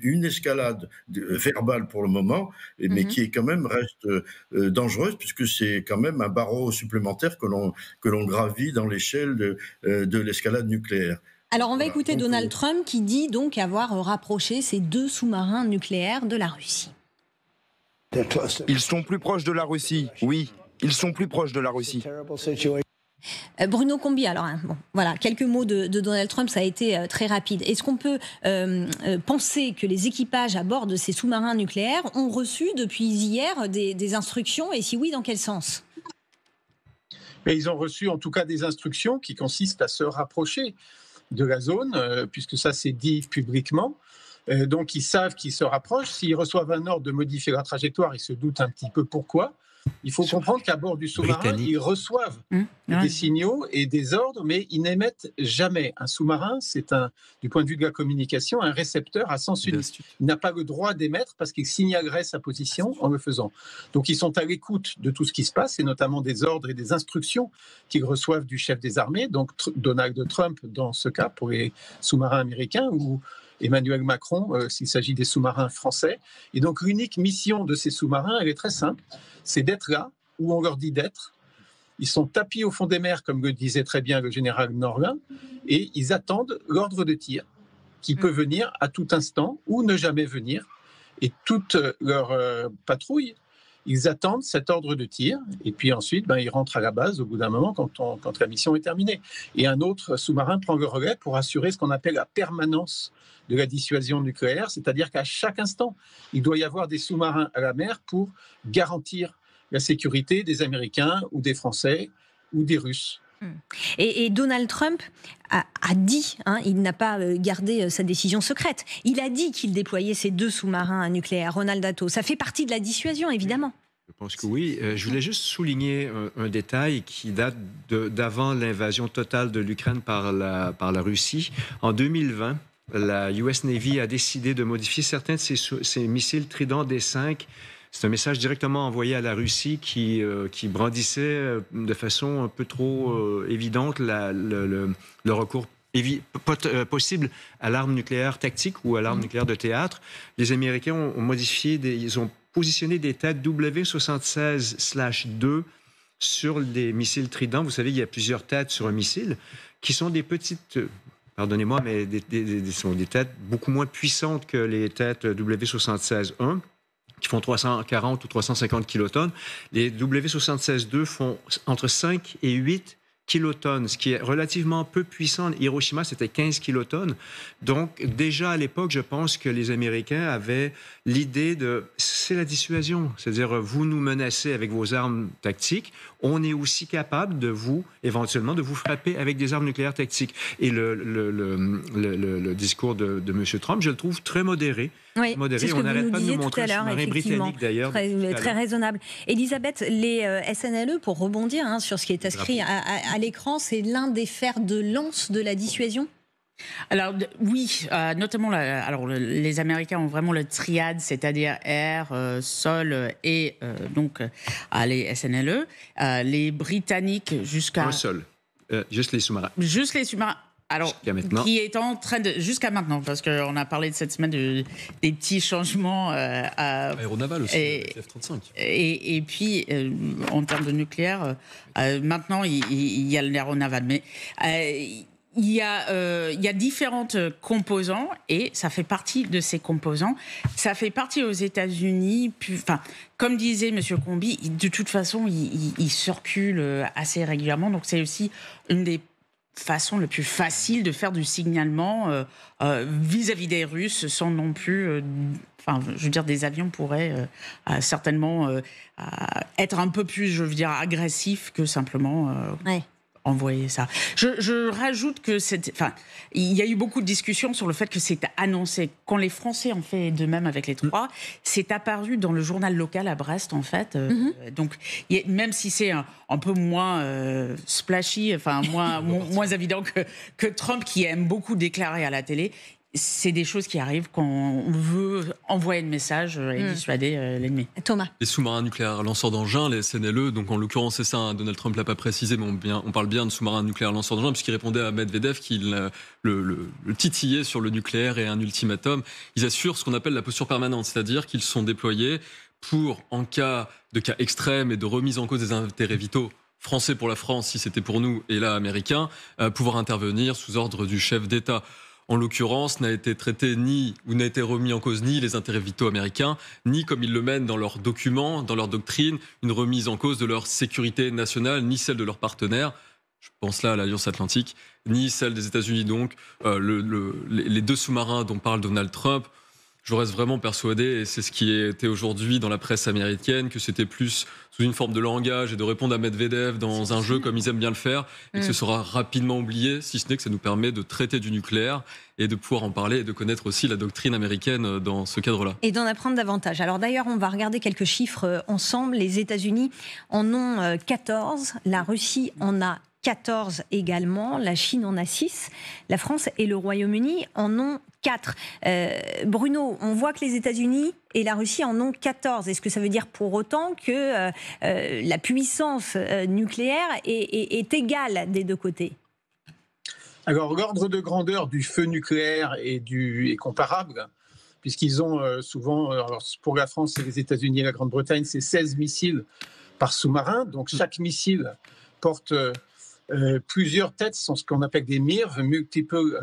une escalade verbale pour le moment, mais qui est quand même reste dangereuse, puisque c'est quand même un barreau supplémentaire que l'on gravit dans l'échelle de l'escalade nucléaire. Alors on va écouter Donald Trump qui dit donc avoir rapproché ces deux sous-marins nucléaires de la Russie. Ils sont plus proches de la Russie, oui, ils sont plus proches de la Russie. Bruno Combis, alors voilà, quelques mots de Donald Trump, ça a été très rapide. Est-ce qu'on peut penser que les équipages à bord de ces sous-marins nucléaires ont reçu depuis hier des instructions, et si oui, dans quel sens ? Mais ils ont reçu en tout cas des instructions qui consistent à se rapprocher de la zone, puisque ça c'est dit publiquement. Donc ils savent qu'ils se rapprochent. S'ils reçoivent un ordre de modifier la trajectoire, ils se doutent un petit peu pourquoi. Il faut comprendre qu'à bord du sous-marin, ils reçoivent des signaux et des ordres, mais ils n'émettent jamais. Un sous-marin, c'est du point de vue de la communication, un récepteur à sens unique. Il n'a pas le droit d'émettre parce qu'il signalerait sa position en le faisant. Donc ils sont à l'écoute de tout ce qui se passe, et notamment des ordres et des instructions qu'ils reçoivent du chef des armées, donc Donald Trump dans ce cas pour les sous-marins américains, ou Emmanuel Macron s'il s'agit des sous-marins français. Et donc l'unique mission de ces sous-marins, elle est très simple, c'est d'être là où on leur dit d'être. Ils sont tapis au fond des mers, comme le disait très bien le général Norlin, et ils attendent l'ordre de tir, qui peut venir à tout instant ou ne jamais venir. Et toute leur patrouille, ils attendent cet ordre de tir, et puis ensuite, ils rentrent à la base au bout d'un moment quand la mission est terminée. Et un autre sous-marin prend le relais pour assurer ce qu'on appelle la permanence de la dissuasion nucléaire, c'est-à-dire qu'à chaque instant, il doit y avoir des sous-marins à la mer pour garantir la sécurité des Américains ou des Français ou des Russes. Et Donald Trump a dit, il n'a pas gardé sa décision secrète, il a dit qu'il déployait ces deux sous-marins nucléaires. Ronald Datto, ça fait partie de la dissuasion, évidemment. Je pense que oui. Je voulais juste souligner un détail qui date d'avant l'invasion totale de l'Ukraine par la Russie. En 2020, la US Navy a décidé de modifier certains de ses missiles Trident D5. C'est un message directement envoyé à la Russie qui brandissait de façon un peu trop évidente le recours possible à l'arme nucléaire tactique ou à l'arme nucléaire de théâtre. Les Américains ont ils ont positionné des têtes W76/2 sur des missiles Trident. Vous savez, il y a plusieurs têtes sur un missile qui sont des petites, pardonnez-moi, mais sont des têtes beaucoup moins puissantes que les têtes W76-1, qui font 340 ou 350 kilotonnes. Les W76-2 font entre 5 et 8 kilotonnes, ce qui est relativement peu puissant. Hiroshima, c'était 15 kilotonnes. Donc, déjà à l'époque, je pense que les Américains avaient l'idée de... C'est la dissuasion. C'est-à-dire, vous nous menacez avec vos armes tactiques, on est aussi capable de vous, éventuellement, de vous frapper avec des armes nucléaires tactiques. Et le discours de M. Trump, je le trouve très modéré. Oui, c'est ce que on vous n'arrête nous pas de disiez nous montrer tout à un l'heure, sous-marin britannique, d'ailleurs. Très raisonnable. Elisabeth, les SNLE, pour rebondir sur ce qui est inscrit à l'écran, c'est l'un des fers de lance de la dissuasion? Alors oui, notamment les Américains ont vraiment le triade, c'est-à-dire air, sol et donc les SNLE. Les Britanniques jusqu'à... Un sol, juste les sous-marins. Juste les sous-marins. Alors, qui est en train de... Jusqu'à maintenant, parce qu'on a parlé de cette semaine des petits changements... aéronaval aussi, F-35. Et puis, en termes de nucléaire, maintenant, il y a l'aéronaval. Mais il y a différentes composants, et ça fait partie de ces composants. Ça fait partie aux États-Unis... Comme disait M. Combi, de toute façon, il circule assez régulièrement. Donc, c'est aussi une des façon le plus facile de faire du signalement vis-à-vis des Russes sans non plus... je veux dire, des avions pourraient certainement être un peu plus, je veux dire, agressifs que simplement... envoyer ça. Je rajoute que il y a eu beaucoup de discussions sur le fait que c'est annoncé. Quand les Français ont fait de même avec les trois, c'est apparu dans le journal local à Brest, en fait. Donc, même si c'est un peu moins splashy, moins évident que Trump, qui aime beaucoup déclarer à la télé, c'est des choses qui arrivent quand on veut envoyer le message et dissuader l'ennemi. Thomas. Les sous-marins nucléaires lanceurs d'engins, les SNLE, donc en l'occurrence c'est ça, Donald Trump l'a pas précisé, mais on parle bien de sous-marins nucléaires lanceurs d'engins, puisqu'il répondait à Medvedev qu'il le titillait sur le nucléaire et un ultimatum. Ils assurent ce qu'on appelle la posture permanente, c'est-à-dire qu'ils sont déployés pour, en cas de cas extrêmes et de remise en cause des intérêts vitaux, français pour la France si c'était pour nous, et là américain, pouvoir intervenir sous ordre du chef d'État. En l'occurrence, n'a été traité n'a été remis en cause ni les intérêts vitaux américains, ni, comme ils le mènent dans leurs documents, dans leur doctrine, une remise en cause de leur sécurité nationale, ni celle de leurs partenaires. Je pense là à l'Alliance Atlantique, ni celle des États-Unis. Donc, les deux sous-marins dont parle Donald Trump, je reste vraiment persuadé, et c'est ce qui était aujourd'hui dans la presse américaine, que c'était plus sous une forme de langage et de répondre à Medvedev dans un jeu comme ils aiment bien le faire, et que ce sera rapidement oublié, si ce n'est que ça nous permet de traiter du nucléaire et de pouvoir en parler et de connaître aussi la doctrine américaine dans ce cadre-là. Et d'en apprendre davantage. Alors d'ailleurs, on va regarder quelques chiffres ensemble. Les États-Unis en ont 14, la Russie en a 14 également, la Chine en a 6, la France et le Royaume-Uni en ont 4. Bruno, on voit que les États-Unis et la Russie en ont 14. Est-ce que ça veut dire pour autant que la puissance nucléaire est égale des deux côtés ? Alors, l'ordre de grandeur du feu nucléaire est comparable, puisqu'ils ont souvent, alors pour la France et les États-Unis et la Grande-Bretagne, c'est 16 missiles par sous-marin. Donc, chaque missile porte plusieurs têtes, sont ce qu'on appelle des MIRV, Multiple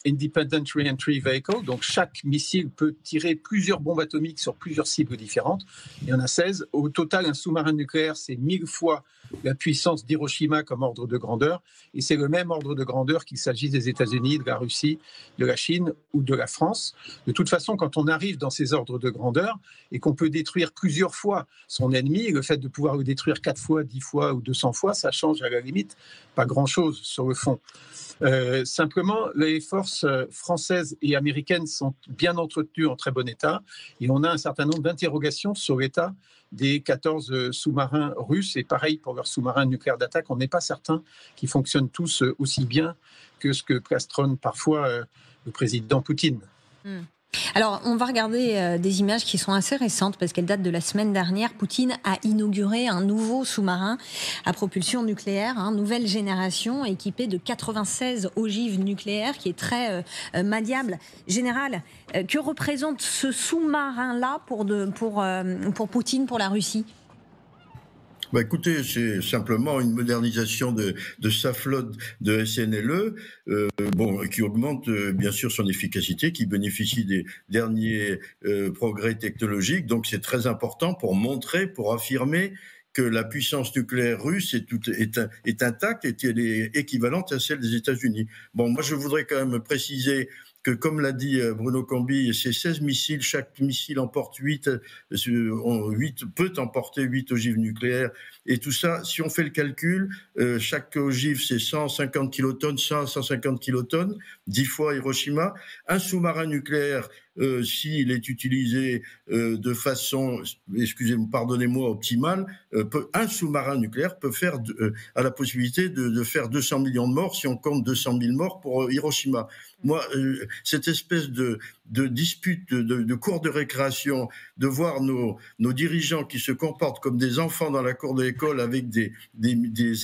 Independent Reentry Vehicle. Donc, chaque missile peut tirer plusieurs bombes atomiques sur plusieurs cibles différentes. Il y en a 16. Au total, un sous-marin nucléaire, c'est 1000 fois la puissance d'Hiroshima comme ordre de grandeur. Et c'est le même ordre de grandeur qu'il s'agisse des États-Unis, de la Russie, de la Chine ou de la France. De toute façon, quand on arrive dans ces ordres de grandeur et qu'on peut détruire plusieurs fois son ennemi, le fait de pouvoir le détruire 4 fois, 10 fois ou 200 fois, ça change à la limite pas grand-chose sur le fond. Simplement, les forces françaises et américaines sont bien entretenues en très bon état et on a un certain nombre d'interrogations sur l'état des 14 sous-marins russes, et pareil pour leurs sous-marins nucléaires d'attaque, on n'est pas certain qu'ils fonctionnent tous aussi bien que ce que plastronne parfois le président Poutine. Alors, on va regarder des images qui sont assez récentes parce qu'elles datent de la semaine dernière. Poutine a inauguré un nouveau sous-marin à propulsion nucléaire, nouvelle génération, équipé de 96 ogives nucléaires, qui est très maniable. Général, que représente ce sous-marin-là pour Poutine, pour la Russie ? Écoutez, c'est simplement une modernisation de sa flotte de SNLE, qui augmente bien sûr son efficacité, qui bénéficie des derniers progrès technologiques. Donc c'est très important pour montrer, pour affirmer que la puissance nucléaire russe est intacte et qu'elle est équivalente à celle des États-Unis. Moi je voudrais quand même préciser que, comme l'a dit Bruno Cambi, c'est 16 missiles, chaque missile emporte 8 peut emporter 8 ogives nucléaires. Et tout ça, si on fait le calcul, chaque ogive, c'est 150 kilotonnes, 150 kilotonnes, 10 fois Hiroshima. Un sous-marin nucléaire, s'il est utilisé de façon, pardonnez-moi, optimale, un sous-marin nucléaire peut faire, a la possibilité de faire 200 millions de morts si on compte 200 000 morts pour Hiroshima. Moi, cette espèce de dispute, de cours de récréation, de voir nos dirigeants qui se comportent comme des enfants dans la cour de l'école avec des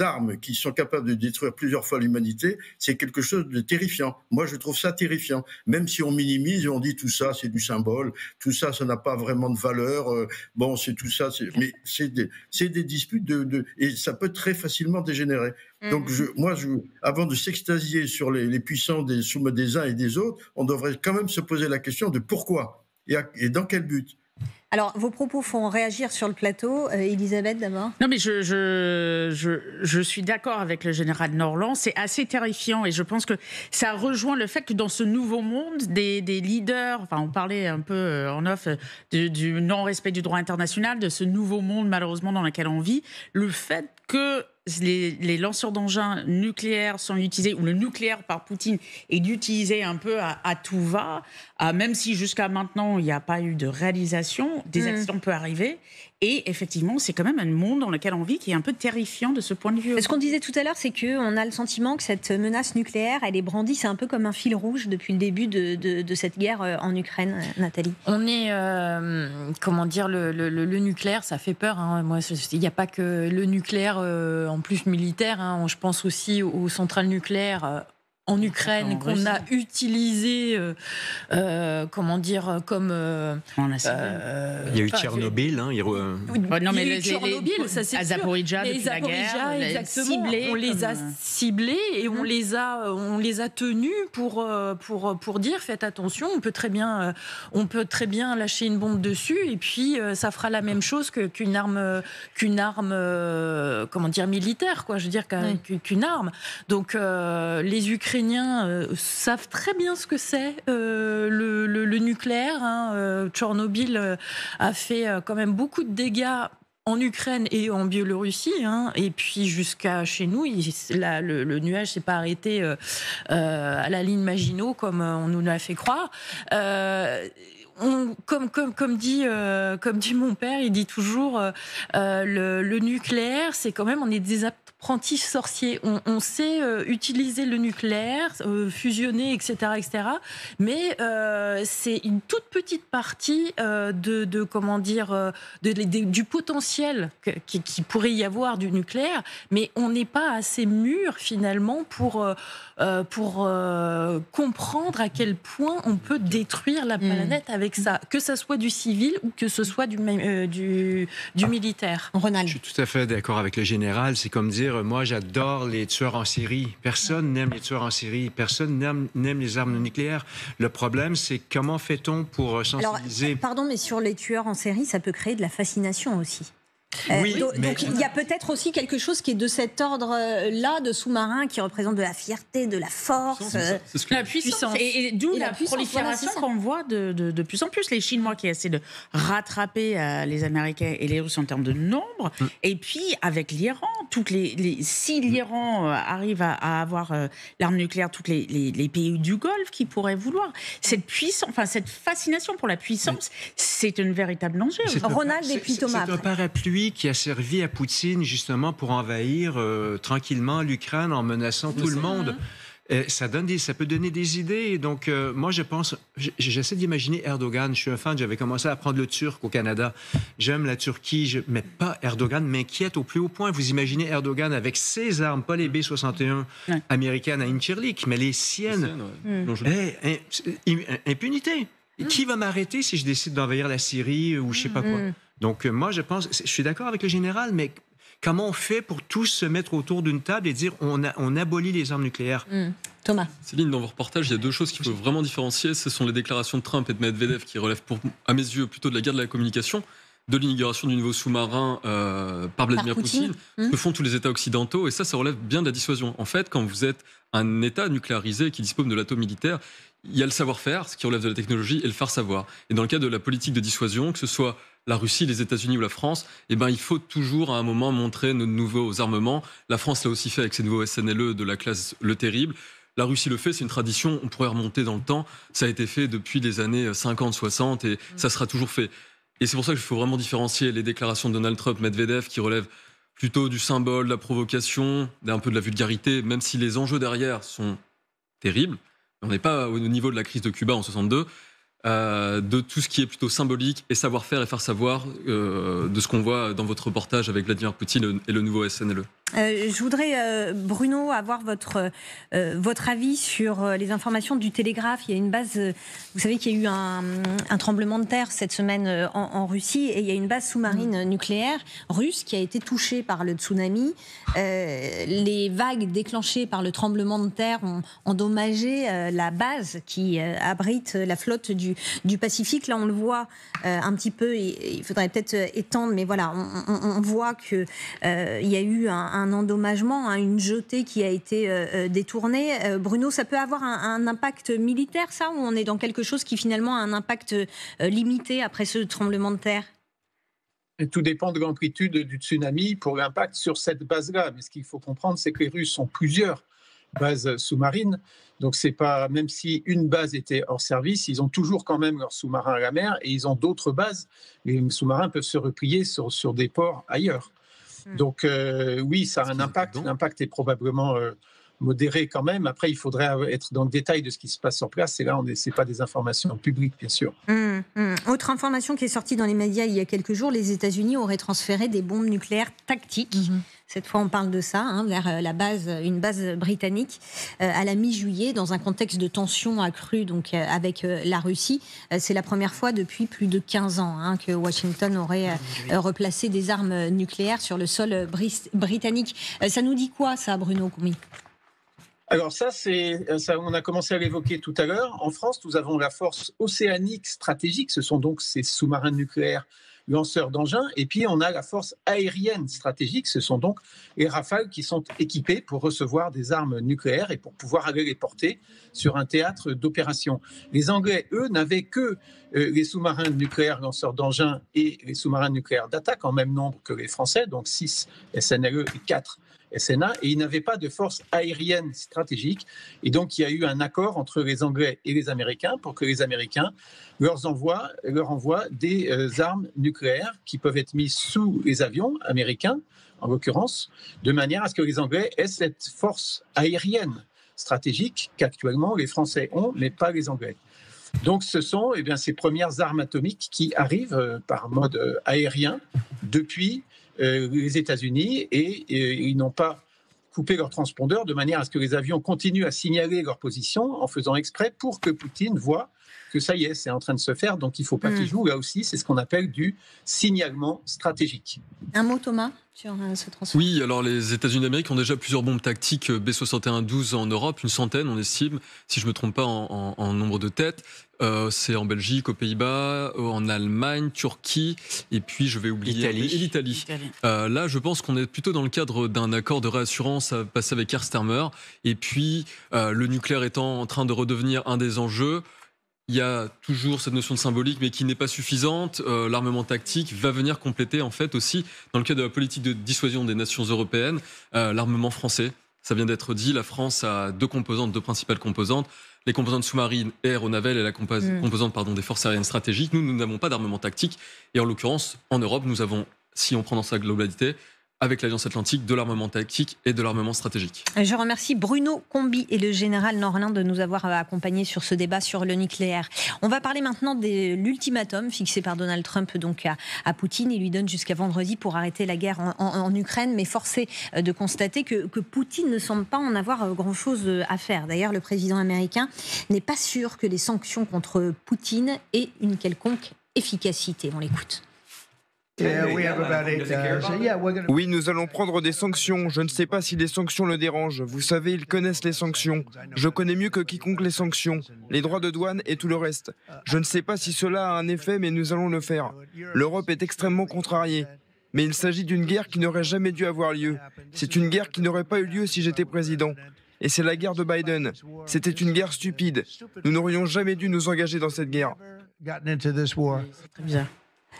armes qui sont capables de détruire plusieurs fois l'humanité, c'est quelque chose de terrifiant. Moi, je trouve ça terrifiant. Même si on minimise et on dit tout ça, c'est du symbole, tout ça, ça n'a pas vraiment de valeur. C'est tout ça, mais c'est des disputes et ça peut très facilement dégénérer. Donc, avant de s'extasier sur les puissants des uns et des autres, on devrait quand même se poser la question de pourquoi et dans quel but. Alors, vos propos font réagir sur le plateau. Elisabeth, d'abord. Non, mais je suis d'accord avec le général Norland. C'est assez terrifiant et je pense que ça rejoint le fait que dans ce nouveau monde, des leaders, on parlait un peu en off du non-respect du droit international, de ce nouveau monde malheureusement dans lequel on vit, le fait que les lanceurs d'engins nucléaires sont utilisés, ou le nucléaire par Poutine est utilisé un peu à tout va, même si jusqu'à maintenant il n'y a pas eu de réalisation, des accidents peuvent arriver. Et effectivement, c'est quand même un monde dans lequel on vit qui est un peu terrifiant de ce point de vue. Ce qu'on disait tout à l'heure, c'est qu'on a le sentiment que cette menace nucléaire, elle est brandie, c'est un peu comme un fil rouge depuis le début de cette guerre en Ukraine, Nathalie. On est, le nucléaire, ça fait peur. Moi, il n'y a pas que le nucléaire en plus militaire. Je pense aussi aux centrales nucléaires en Ukraine qu'on a utilisé, il y a eu Tchernobyl, Tchernobyl, ça c'est à Zaporijjia depuis la guerre, exactement. On les a ciblés et on les a tenus pour dire faites attention, on peut très bien lâcher une bombe dessus et puis ça fera la même chose qu'une arme militaire, quoi. Je veux dire qu'une arme. Donc les Ukrainiens savent très bien ce que c'est le nucléaire. Tchernobyl a fait quand même beaucoup de dégâts en Ukraine et en Biélorussie, et puis jusqu'à chez nous, le nuage s'est pas arrêté à la ligne Maginot comme on nous l'a fait croire. Comme dit mon père, il dit toujours le nucléaire, c'est quand même, on est des apprentis sorciers. On sait utiliser le nucléaire, fusionner, etc., mais c'est une toute petite partie du potentiel qui pourrait y avoir du nucléaire, mais on n'est pas assez mûr finalement pour comprendre à quel point on peut détruire la planète avec ça, que ça soit du civil ou que ce soit du militaire. Ronald. Je suis tout à fait d'accord avec le général. C'est comme dire, moi j'adore les tueurs en série. Personne n'aime les tueurs en série. Personne n'aime les armes nucléaires. Le problème, c'est comment fait-on pour sensibiliser... Alors, pardon, mais sur les tueurs en série, ça peut créer de la fascination aussi. Donc il y a peut-être aussi quelque chose qui est de cet ordre-là, de sous-marins qui représente de la fierté, de la force, la puissance. Et d'où la prolifération qu'on voit de plus en plus. Les Chinois qui essaient de rattraper les Américains et les Russes en termes de nombre. Et puis avec l'Iran, si l'Iran arrive à avoir l'arme nucléaire, tous les pays du Golfe qui pourraient vouloir. Cette puissance, cette fascination pour la puissance, c'est une véritable danger. Ronald et puis Thomas. C'est un parapluie qui a servi à Poutine justement pour envahir tranquillement l'Ukraine en menaçant tout le monde. Ça peut donner des idées. Donc, moi, je pense... J'essaie d'imaginer Erdogan. Je suis un fan. J'avais commencé à apprendre le turc au Canada. J'aime la Turquie. Mais pas Erdogan m'inquiète au plus haut point. Vous imaginez Erdogan avec ses armes, pas les B-61 américaines à Incirlik, mais les siennes. Impunité. Qui va m'arrêter si je décide d'envahir la Syrie ou je sais pas quoi? Donc, moi, je suis d'accord avec le général, mais Comment on fait pour tous se mettre autour d'une table et dire on abolit les armes nucléaires? Thomas. Céline, dans vos reportages, il y a deux choses qu'il faut vraiment différencier. Ce sont les déclarations de Trump et de Medvedev qui relèvent, à mes yeux, plutôt de la guerre de la communication, de l'inauguration du nouveau sous-marin par Vladimir Poutine, que font tous les États occidentaux. Et ça relève bien de la dissuasion. En fait, quand vous êtes un État nucléarisé qui dispose de l'atome militaire, il y a le savoir-faire, ce qui relève de la technologie, et le faire savoir. Et dans le cas de la politique de dissuasion, que ce soit la Russie, les États-Unis ou la France, il faut toujours à un moment montrer nos nouveaux armements. La France l'a aussi fait avec ses nouveaux SNLE de la classe Le Terrible. La Russie le fait, c'est une tradition, on pourrait remonter dans le temps. Ça a été fait depuis les années 50, 60 et ça sera toujours fait. Et c'est pour ça qu'il faut vraiment différencier les déclarations de Donald Trump, Medvedev, qui relèvent plutôt du symbole, de la provocation, d'un peu de la vulgarité, même si les enjeux derrière sont terribles. On n'est pas au niveau de la crise de Cuba en 62, de tout ce qui est plutôt symbolique et savoir-faire et faire savoir de ce qu'on voit dans votre reportage avec Vladimir Poutine et le nouveau SNLE. Je voudrais, Bruno, avoir votre avis sur les informations du Télégraphe. Il y a une base, vous savez qu'il y a eu un tremblement de terre cette semaine en Russie et il y a une base sous-marine nucléaire russe qui a été touchée par le tsunami. Les vagues déclenchées par le tremblement de terre ont endommagé la base qui abrite la flotte du Pacifique. Là, on le voit un petit peu, il faudrait peut-être étendre, mais voilà, on voit qu'il y a eu un endommagement, une jetée qui a été détournée. Bruno, ça peut avoir un impact militaire, ça, ou on est dans quelque chose qui finalement a un impact limité après ce tremblement de terre? Et tout dépend de l'amplitude du tsunami pour l'impact sur cette base-là. Mais ce qu'il faut comprendre, c'est que les Russes ont plusieurs bases sous-marines. Donc, c'est pas, même si une base était hors service, ils ont toujours quand même leurs sous-marins à la mer et ils ont d'autres bases. Les sous-marins peuvent se replier sur des ports ailleurs. Donc, oui, ça a un impact. L'impact est probablement modéré quand même. Après, il faudrait être dans le détail de ce qui se passe sur place. Et là, ce n'est pas des informations publiques, bien sûr. Autre information qui est sortie dans les médias il y a quelques jours, les États-Unis auraient transféré des bombes nucléaires tactiques. Cette fois, on parle de ça, vers une base britannique, à la mi-juillet, dans un contexte de tension accrue donc, avec la Russie. C'est la première fois depuis plus de 15 ans que Washington aurait replacé des armes nucléaires sur le sol britannique. Ça nous dit quoi, ça, Bruno Coumy ? Alors ça, on a commencé à l'évoquer tout à l'heure. En France, nous avons la force océanique stratégique. Ce sont donc ces sous-marins nucléaires lanceurs d'engins. Et puis, on a la force aérienne stratégique. Ce sont donc les Rafales qui sont équipés pour recevoir des armes nucléaires et pour pouvoir aller les porter sur un théâtre d'opération. Les Anglais, eux, n'avaient que les sous-marins nucléaires lanceurs d'engins et les sous-marins nucléaires d'attaque en même nombre que les Français, donc 6 SNLE et 4 SNA, et ils n'avaient pas de force aérienne stratégique. Et donc, il y a eu un accord entre les Anglais et les Américains pour que les Américains leur envoient des armes nucléaires qui peuvent être mises sous les avions américains, en l'occurrence, de manière à ce que les Anglais aient cette force aérienne stratégique qu'actuellement les Français ont, mais pas les Anglais. Donc, ce sont ces premières armes atomiques qui arrivent par mode aérien depuis les États-Unis et ils n'ont pas coupé leur transpondeur de manière à ce que les avions continuent à signaler leur position en faisant exprès pour que Poutine voit que ça y est, c'est en train de se faire, donc il ne faut pas qu'il joue. Là aussi, c'est ce qu'on appelle du signalement stratégique. Un mot, Thomas, sur ce transfert? Oui, alors les États-Unis d'Amérique ont déjà plusieurs bombes tactiques B-61-12 en Europe, une centaine, on estime, si je ne me trompe pas, en nombre de têtes. C'est en Belgique, aux Pays-Bas, en Allemagne, Turquie, et puis je vais oublier l'Italie. Là, je pense qu'on est plutôt dans le cadre d'un accord de réassurance à passer avec Keir Starmer, et puis le nucléaire étant en train de redevenir un des enjeux. Il y a toujours cette notion de symbolique, mais qui n'est pas suffisante. L'armement tactique va venir compléter, en fait, aussi, dans le cadre de la politique de dissuasion des nations européennes, l'armement français. Ça vient d'être dit, la France a deux principales composantes, les composantes sous-marines et aéronavales et la composante des forces aériennes stratégiques. Nous n'avons pas d'armement tactique. Et en l'occurrence, en Europe, nous avons, si on prend dans sa globalité, avec l'Alliance Atlantique, de l'armement tactique et de l'armement stratégique. Je remercie Bruno Combi et le général Norlin de nous avoir accompagnés sur ce débat sur le nucléaire. On va parler maintenant de l'ultimatum fixé par Donald Trump donc à Poutine. Il lui donne jusqu'à vendredi pour arrêter la guerre en Ukraine, mais force est de constater que Poutine ne semble pas en avoir grand-chose à faire. D'ailleurs, le président américain n'est pas sûr que les sanctions contre Poutine aient une quelconque efficacité. On l'écoute. Oui, nous allons prendre des sanctions. Je ne sais pas si les sanctions le dérangent. Vous savez, ils connaissent les sanctions. Je connais mieux que quiconque les sanctions, les droits de douane et tout le reste. Je ne sais pas si cela a un effet, mais nous allons le faire. L'Europe est extrêmement contrariée. Mais il s'agit d'une guerre qui n'aurait jamais dû avoir lieu. C'est une guerre qui n'aurait pas eu lieu si j'étais président. Et c'est la guerre de Biden. C'était une guerre stupide. Nous n'aurions jamais dû nous engager dans cette guerre. Très bien.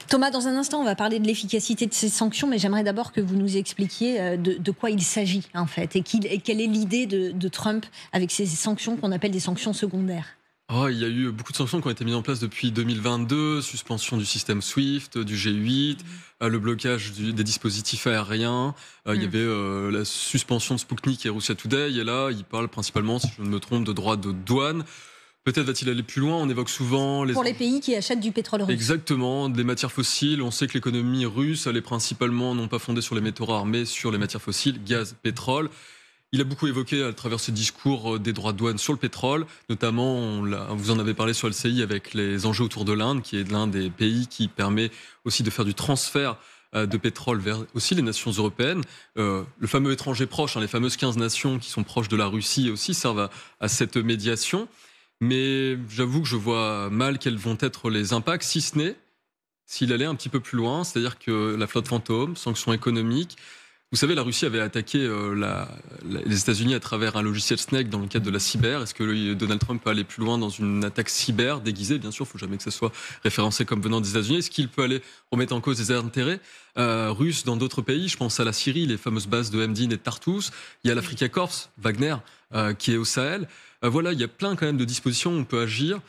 Thomas, dans un instant, on va parler de l'efficacité de ces sanctions, mais j'aimerais d'abord que vous nous expliquiez de quoi il s'agit, en fait, et quelle est l'idée de Trump avec ces sanctions qu'on appelle des sanctions secondaires. Il y a eu beaucoup de sanctions qui ont été mises en place depuis 2022, suspension du système SWIFT, du G8, le blocage des dispositifs aériens, il y avait la suspension de Sputnik et Russia Today, et là, il parle principalement, si je ne me trompe, de droits de douane. Peut-être va-t-il aller plus loin, on évoque souvent... Pour les pays qui achètent du pétrole russe. Exactement, des matières fossiles. On sait que l'économie russe, elle est principalement non pas fondée sur les métaux rares, mais sur les matières fossiles, gaz, pétrole. Il a beaucoup évoqué à travers ses discours des droits de douane sur le pétrole, notamment, vous en avez parlé sur LCI avec les enjeux autour de l'Inde, qui est l'un des pays qui permet aussi de faire du transfert de pétrole vers aussi les nations européennes. Le fameux étranger proche, les fameuses 15 nations qui sont proches de la Russie aussi servent à cette médiation. Mais j'avoue que je vois mal quels vont être les impacts, si ce n'est s'il allait un petit peu plus loin, c'est-à-dire que la flotte fantôme, sanctions économiques. Vous savez, la Russie avait attaqué les États-Unis à travers un logiciel Snake dans le cadre de la cyber. Est-ce que Donald Trump peut aller plus loin dans une attaque cyber déguisée? Bien sûr, il ne faut jamais que ça soit référencé comme venant des États-Unis. Est-ce qu'il peut aller remettre en cause des intérêts russes dans d'autres pays? Je pense à la Syrie, les fameuses bases de Mdin et de Tartus. Il y a l'Africa Corps, Wagner, qui est au Sahel. Voilà, il y a plein quand même de dispositions où on peut agir.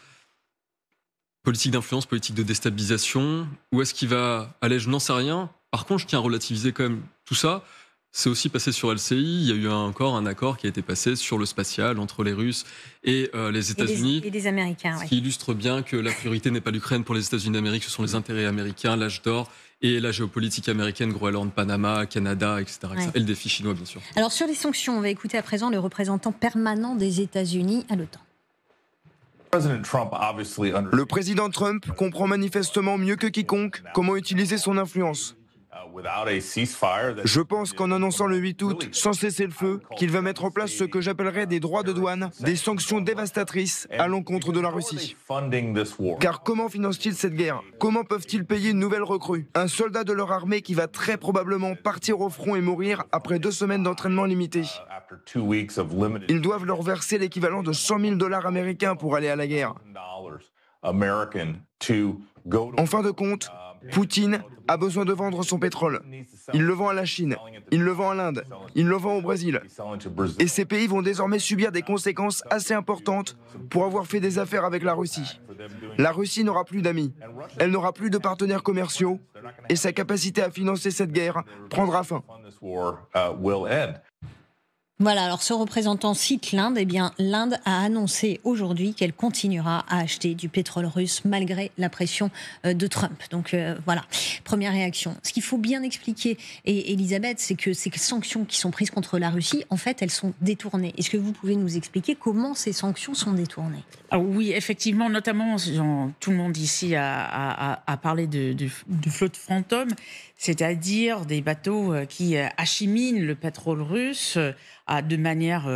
Politique d'influence, politique de déstabilisation. Où est-ce qu'il va aller? Je n'en sais rien. Par contre, je tiens à relativiser quand même tout ça. C'est aussi passé sur LCI. Il y a eu encore un accord qui a été passé sur le spatial entre les Russes et les États-Unis. Et les Américains, ce qui illustre bien que la priorité n'est pas l'Ukraine pour les États-Unis d'Amérique, ce sont les intérêts américains, l'âge d'or et la géopolitique américaine, Groenland, Panama, Canada, etc. Et le défi chinois, bien sûr. Alors, sur les sanctions, on va écouter à présent le représentant permanent des États-Unis à l'OTAN. Le président Trump comprend manifestement mieux que quiconque comment utiliser son influence. Je pense qu'en annonçant le 8 août, sans cessez-le-feu, qu'il va mettre en place ce que j'appellerais des droits de douane, des sanctions dévastatrices à l'encontre de la Russie. Car comment financent-ils cette guerre? Comment peuvent-ils payer une nouvelle recrue? Un soldat de leur armée qui va très probablement partir au front et mourir après 2 semaines d'entraînement limité. Ils doivent leur verser l'équivalent de $100 000 américains pour aller à la guerre. En fin de compte, Poutine a besoin de vendre son pétrole. Il le vend à la Chine, il le vend à l'Inde, il le vend au Brésil. Et ces pays vont désormais subir des conséquences assez importantes pour avoir fait des affaires avec la Russie. La Russie n'aura plus d'amis, elle n'aura plus de partenaires commerciaux et sa capacité à financer cette guerre prendra fin. Voilà, alors ce représentant cite l'Inde. Eh bien, l'Inde a annoncé aujourd'hui qu'elle continuera à acheter du pétrole russe malgré la pression de Trump. Donc voilà, première réaction. Ce qu'il faut bien expliquer, et Elisabeth, c'est que ces sanctions qui sont prises contre la Russie, en fait, elles sont détournées. Est-ce que vous pouvez nous expliquer comment ces sanctions sont détournées? Oui, effectivement, notamment, tout le monde ici a parlé de flotte fantôme, c'est-à-dire des bateaux qui acheminent le pétrole russe de manière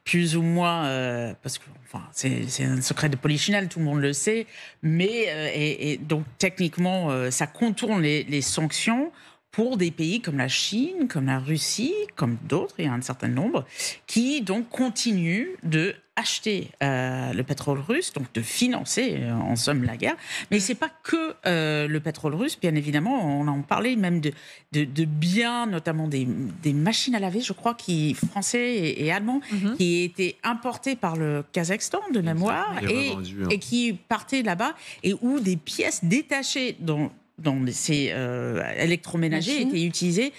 plus ou moins, parce que c'est un secret de polichinelle, tout le monde le sait, mais et donc techniquement, ça contourne les sanctions pour des pays comme la Chine, comme la Russie, comme d'autres, il y a un certain nombre, qui donc continuent de acheter le pétrole russe, donc de financer en somme la guerre. Mais c'est pas que le pétrole russe, bien évidemment, on en parlait même de biens, notamment des machines à laver, je crois, français et allemands, qui étaient importés par le Kazakhstan de mémoire et qui partaient là-bas, et où des pièces détachées dans ces électroménagers étaient utilisés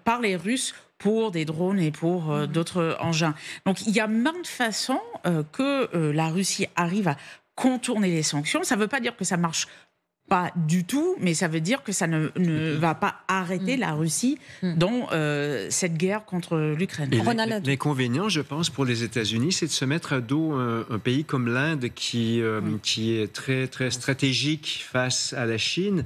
par les Russes pour des drones et pour d'autres engins. Donc il y a maintes façons que la Russie arrive à contourner les sanctions. Ça ne veut pas dire que ça marche pas du tout, mais ça veut dire que ça ne va pas arrêter la Russie dans cette guerre contre l'Ukraine. L'inconvénient, je pense, pour les États-Unis, c'est de se mettre à dos un pays comme l'Inde qui est très, très stratégique face à la Chine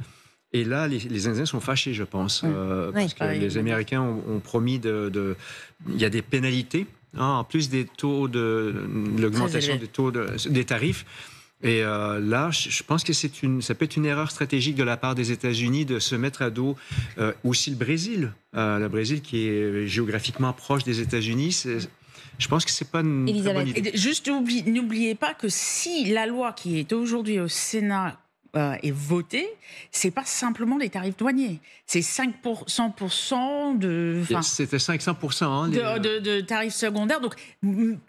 Et là, les Indiens sont fâchés, je pense, parce que les Américains ont promis il y a des pénalités, en plus des taux l'augmentation des taux des tarifs. Et là, je pense que ça peut être une erreur stratégique de la part des États-Unis de se mettre à dos aussi le Brésil. Le Brésil qui est géographiquement proche des États-Unis. Je pense que c'est pas une très bonne idée. Et juste, n'oubliez pas que si la loi qui est aujourd'hui au Sénat est votée, c'est pas simplement les tarifs douaniers, c'est 100% C'était 500% de tarifs secondaires. Donc,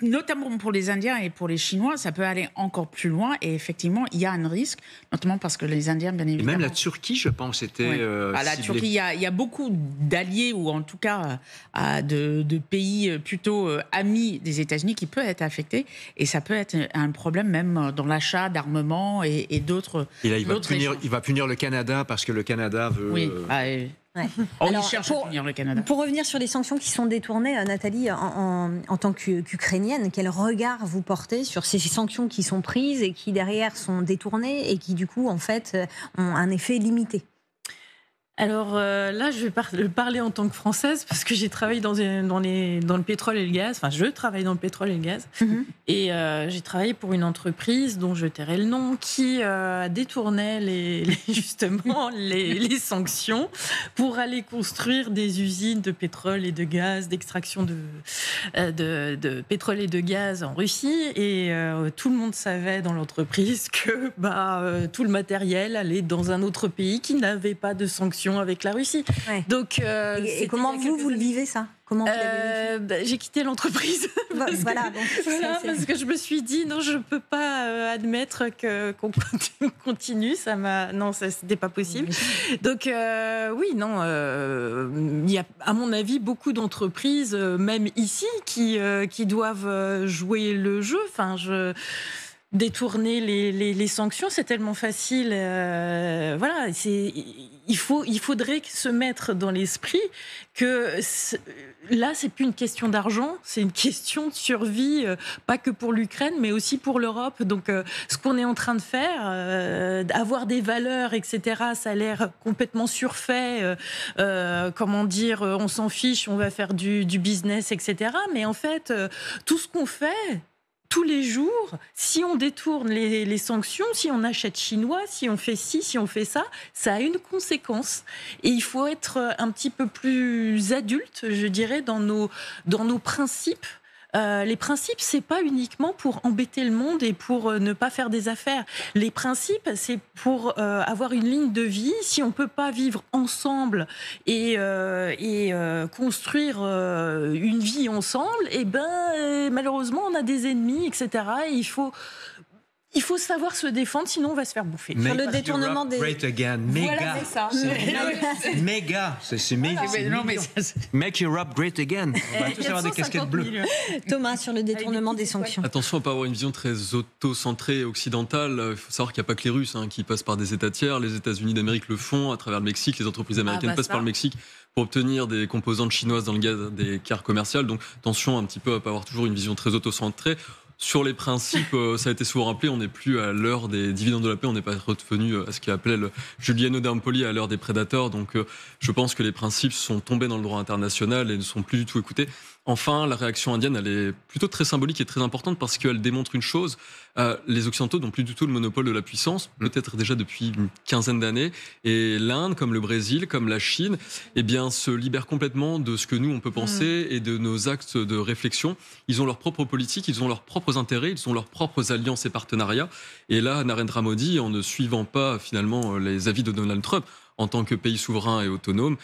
notamment pour les Indiens et pour les Chinois, ça peut aller encore plus loin. Et effectivement, il y a un risque, notamment parce que les Indiens, bien évidemment. Et même la Turquie, je pense, était. La Turquie, il y a beaucoup d'alliés, ou en tout cas de pays plutôt amis des États-Unis qui peuvent être affectés. Et ça peut être un problème même dans l'achat d'armements et d'autres. Il va punir le Canada parce que le Canada veut. Oui. Alors, il cherche à punir le Canada. Pour revenir sur les sanctions qui sont détournées, Nathalie, en tant qu'Ukrainienne, quel regard vous portez sur ces sanctions qui sont prises et qui derrière sont détournées et qui du coup en fait ont un effet limité? Alors là, je vais parler en tant que Française parce que j'ai travaillé dans le pétrole et le gaz. Enfin, je travaille dans le pétrole et le gaz. Et j'ai travaillé pour une entreprise dont je tairai le nom qui détournait justement les sanctions pour aller construire des usines de pétrole et de gaz, d'extraction de pétrole et de gaz en Russie. Et tout le monde savait dans l'entreprise que tout le matériel allait dans un autre pays qui n'avait pas de sanctions avec la Russie. Ouais. Donc, et comment vous le vivez ça? Comment vous l'avez vécu? J'ai quitté l'entreprise. Voilà, parce que je me suis dit non, je peux pas admettre qu'on continue. Non, ça c'était pas possible. Donc oui, non, il y a à mon avis beaucoup d'entreprises, même ici, qui doivent jouer le jeu. Enfin, détourner les sanctions, c'est tellement facile. Voilà, il faudrait se mettre dans l'esprit que là, c'est plus une question d'argent, c'est une question de survie, pas que pour l'Ukraine, mais aussi pour l'Europe. Donc, ce qu'on est en train de faire, avoir des valeurs, etc., ça a l'air complètement surfait. On s'en fiche, on va faire du business, etc. Mais en fait, tout ce qu'on fait tous les jours, si on détourne les sanctions, si on achète chinois, si on fait ci, si on fait ça, ça a une conséquence. Et il faut être un petit peu plus adulte, je dirais, dans nos principes. Les principes, c'est pas uniquement pour embêter le monde et pour ne pas faire des affaires. Les principes, c'est pour avoir une ligne de vie. Si on peut pas vivre ensemble et construire une vie ensemble, malheureusement, on a des ennemis, etc. Et il faut savoir se défendre, sinon on va se faire bouffer. Make le détournement des... Great again. Méga. Voilà, c'est ça. Méga. C'est méga. Make Europe great again. On va tous avoir des casquettes bleues. Thomas, sur le détournement des sanctions. Attention à ne pas avoir une vision très auto-centrée et occidentale. Il faut savoir qu'il n'y a pas que les Russes qui passent par des États tiers. Les États-Unis d'Amérique le font à travers le Mexique. Les entreprises américaines passent par le Mexique pour obtenir des composantes chinoises dans le gaz des cartes commerciales. Donc attention un petit peu à ne pas avoir toujours une vision très auto-centrée. Sur les principes, ça a été souvent rappelé, on n'est plus à l'heure des dividendes de la paix, on n'est pas revenu à ce qu'appelait Giuliano d'Ampoli à l'heure des prédateurs. Donc je pense que les principes sont tombés dans le droit international et ne sont plus du tout écoutés. Enfin, la réaction indienne, elle est plutôt très symbolique et très importante parce qu'elle démontre une chose. Les Occidentaux n'ont plus du tout le monopole de la puissance, peut-être déjà depuis une quinzaine d'années. Et l'Inde, comme le Brésil, comme la Chine, se libèrent complètement de ce que nous, on peut penser et de nos actes de réflexion. Ils ont leur propre politique, ils ont leurs propres intérêts, ils ont leurs propres alliances et partenariats. Et là, Narendra Modi, en ne suivant pas finalement les avis de Donald Trump, en tant que pays souverain et autonome,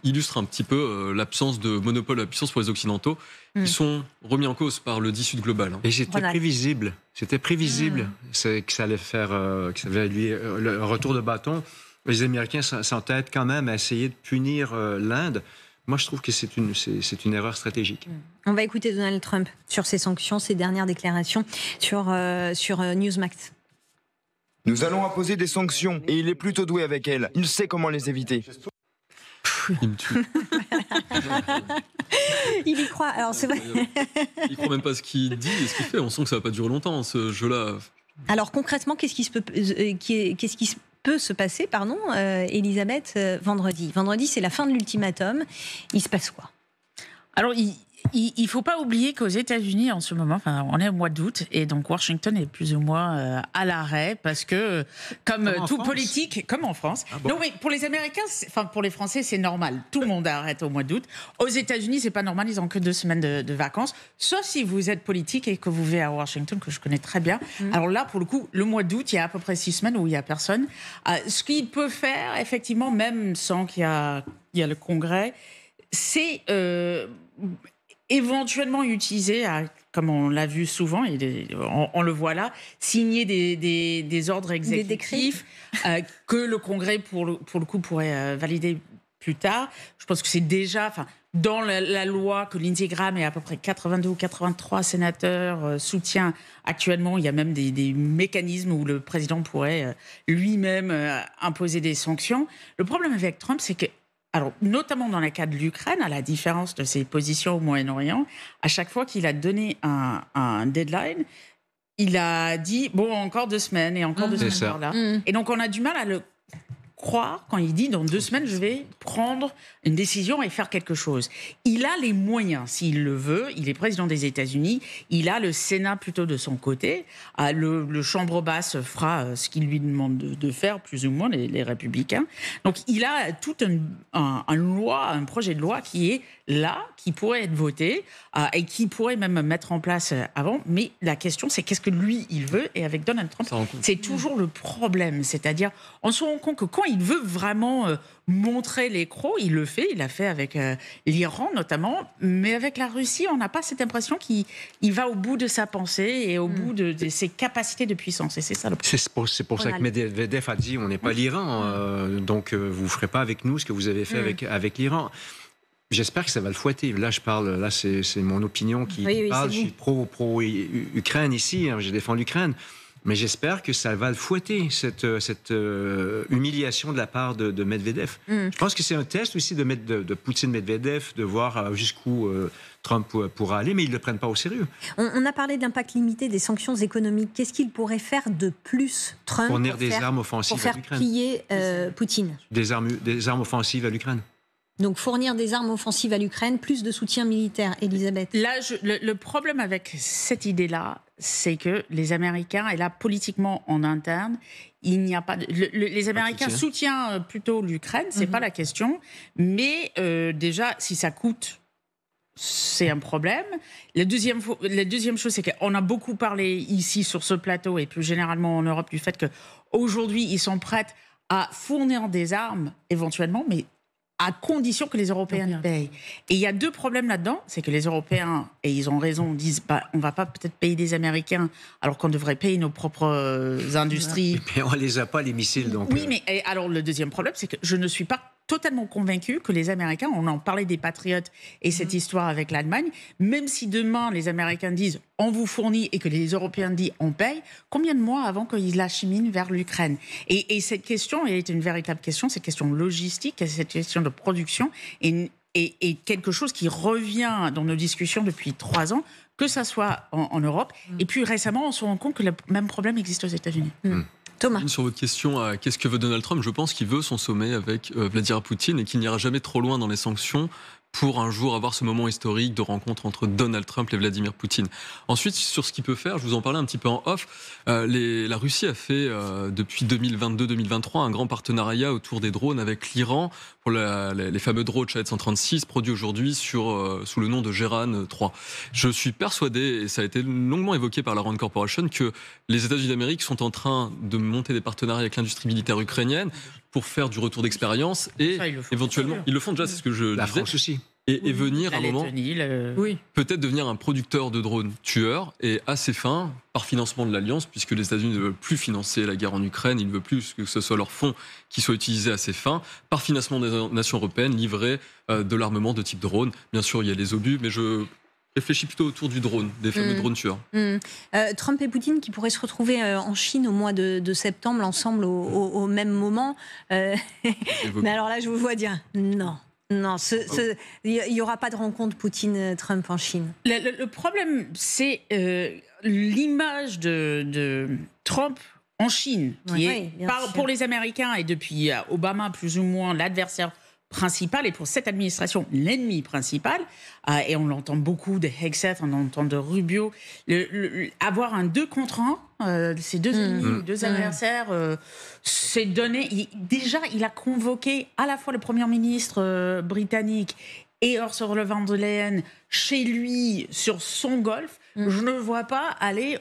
illustre un petit peu l'absence de monopole de la puissance pour les Occidentaux. Ils sont remis en cause par le Sud global. Et c'était prévisible. C'était prévisible que ça allait faire, que ça allait lui le retour de bâton. Les Américains s'entêtent quand même à essayer de punir l'Inde. Moi, je trouve que c'est une erreur stratégique. On va écouter Donald Trump sur ses sanctions, ses dernières déclarations sur Newsmax. Nous allons imposer des sanctions et il est plutôt doué avec elles. Il sait comment les éviter. Il me tue. Il y croit. Alors c'est vrai. Il croit même pas ce qu'il dit et ce qu'il fait. On sent que ça va pas durer longtemps ce jeu-là. Alors concrètement, qu'est-ce qui peut se passer, Elisabeth, vendredi. Vendredi, c'est la fin de l'ultimatum. Il se passe quoi? Alors, il ne faut pas oublier qu'aux États-Unis, en ce moment, on est au mois d'août, et donc Washington est plus ou moins à l'arrêt, parce que, comme tout politique, comme en France. Ah bon? Non, mais pour les Américains, pour les Français, c'est normal. Tout le monde arrête au mois d'août. Aux États-Unis, c'est pas normal, ils n'ont que 2 semaines de vacances, sauf si vous êtes politique et que vous vivez à Washington, que je connais très bien. Alors là, pour le coup, le mois d'août, il y a à peu près 6 semaines où il n'y a personne. Ce qu'il peut faire, effectivement, même sans qu'il y a le Congrès, c'est éventuellement utiliser, comme on l'a vu souvent, et on le voit là, signer des ordres exécutifs que le Congrès, pour le coup, pourrait valider plus tard. Je pense que c'est déjà dans la loi que Lindsey Graham et à peu près 82 ou 83 sénateurs soutient actuellement. Il y a même des mécanismes où le président pourrait lui-même imposer des sanctions. Le problème avec Trump, c'est que, alors, notamment dans le cas de l'Ukraine, à la différence de ses positions au Moyen-Orient, à chaque fois qu'il a donné un deadline, il a dit, encore 2 semaines et encore 2 semaines par là. Et donc, on a du mal à le croire quand il dit, dans 2 semaines, je vais prendre une décision et faire quelque chose. Il a les moyens, s'il le veut. Il est président des États-Unis. Il a le Sénat plutôt de son côté. Le chambre basse fera ce qu'il lui demande de faire, plus ou moins, les républicains. Donc, il a tout un projet de loi qui est là, qui pourrait être voté et qui pourrait même mettre en place avant. Mais la question, c'est qu'est-ce que lui, il veut? Et avec Donald Trump, c'est toujours le problème. C'est-à-dire, on se rend compte que quand il veut vraiment montrer les crocs, il le fait. Il l'a fait avec l'Iran notamment, mais avec la Russie, on n'a pas cette impression qu'il va au bout de sa pensée et au bout de ses capacités de puissance. Et c'est ça le problème. C'est pour ça que Medvedev a dit on n'est pas l'Iran, donc vous ne ferez pas avec nous ce que vous avez fait avec l'Iran. J'espère que ça va le fouetter. Là, c'est mon opinion qui parle. Je suis pro-Ukraine ici, je défends l'Ukraine. Mais j'espère que ça va le fouetter, cette humiliation de la part de Medvedev. Je pense que c'est un test aussi de Poutine-Medvedev, de voir jusqu'où Trump pourra aller, mais ils ne le prennent pas au sérieux. On a parlé d'impact limité des sanctions économiques. Qu'est-ce qu'il pourrait faire de plus, Trump, fournir des armes offensives à l'Ukraine, pour faire plier Poutine? Des armes offensives à l'Ukraine. Donc fournir des armes offensives à l'Ukraine, plus de soutien militaire, Elisabeth. Là, le problème avec cette idée-là, c'est que les Américains, et là politiquement en interne, il n'y a pas les Américains soutiennent plutôt l'Ukraine, c'est pas la question, mais déjà si ça coûte, c'est un problème. La deuxième chose, c'est qu'on a beaucoup parlé ici sur ce plateau et plus généralement en Europe du fait qu'aujourd'hui ils sont prêts à fournir des armes éventuellement, mais à condition que les Européens payent. Et il y a 2 problèmes là-dedans, c'est que les Européens, et ils ont raison, disent on ne va pas peut-être payer des Américains alors qu'on devrait payer nos propres industries. Et on ne les a pas, les missiles. Donc oui, mais alors le deuxième problème, c'est que je ne suis pas totalement convaincu que les Américains, on en parlait des Patriotes et cette histoire avec l'Allemagne, même si demain les Américains disent on vous fournit et que les Européens disent on paye, combien de mois avant qu'ils l'acheminent vers l'Ukraine? Et cette question est une véritable question, cette question logistique, cette question de production et quelque chose qui revient dans nos discussions depuis 3 ans, que ça soit en Europe. Et puis récemment, on se rend compte que le même problème existe aux États-Unis. Thomas. Sur votre question, qu'est-ce que veut Donald Trump? Je pense qu'il veut son sommet avec Vladimir Poutine et qu'il n'ira jamais trop loin dans les sanctions pour un jour avoir ce moment historique de rencontre entre Donald Trump et Vladimir Poutine. Ensuite, sur ce qu'il peut faire, je vous en parlais un petit peu en off, la Russie a fait depuis 2022-2023 un grand partenariat autour des drones avec l'Iran pour les fameux drones Shahed 136 produits aujourd'hui sous le nom de Geran 3. Je suis persuadé, et ça a été longuement évoqué par la Rand Corporation, que les États-Unis d'Amérique sont en train de monter des partenariats avec l'industrie militaire ukrainienne pour faire du retour d'expérience et éventuellement, ils le font déjà, c'est ce que je disais. La France aussi. Et venir à un moment, peut-être devenir un producteur de drones tueurs et à ses fins, par financement de l'Alliance, puisque les États-Unis ne veulent plus financer la guerre en Ukraine, ils ne veulent plus que ce soit leurs fonds qui soient utilisés à ces fins, par financement des nations européennes, livrer de l'armement de type drone. Bien sûr, il y a les obus, mais je réfléchis plutôt autour du drone, des fameux drones tueurs. Trump et Poutine qui pourraient se retrouver en Chine au mois de septembre, ensemble au même moment. Mais alors là, je vous vois dire non. Non, il n'y aura pas de rencontre Poutine-Trump en Chine. Le problème, c'est l'image de Trump en Chine, qui est pour les Américains et depuis Obama plus ou moins l'adversaire principal, et pour cette administration, l'ennemi principal, et on l'entend beaucoup de Hegseth, on l'entend de Rubio, avoir un 2 contre 1, ces deux ennemis, deux adversaires, c'est donné. Déjà, il a convoqué à la fois le Premier ministre britannique et Ursula von der Leyen chez lui sur son golf. Je ne vois pas aller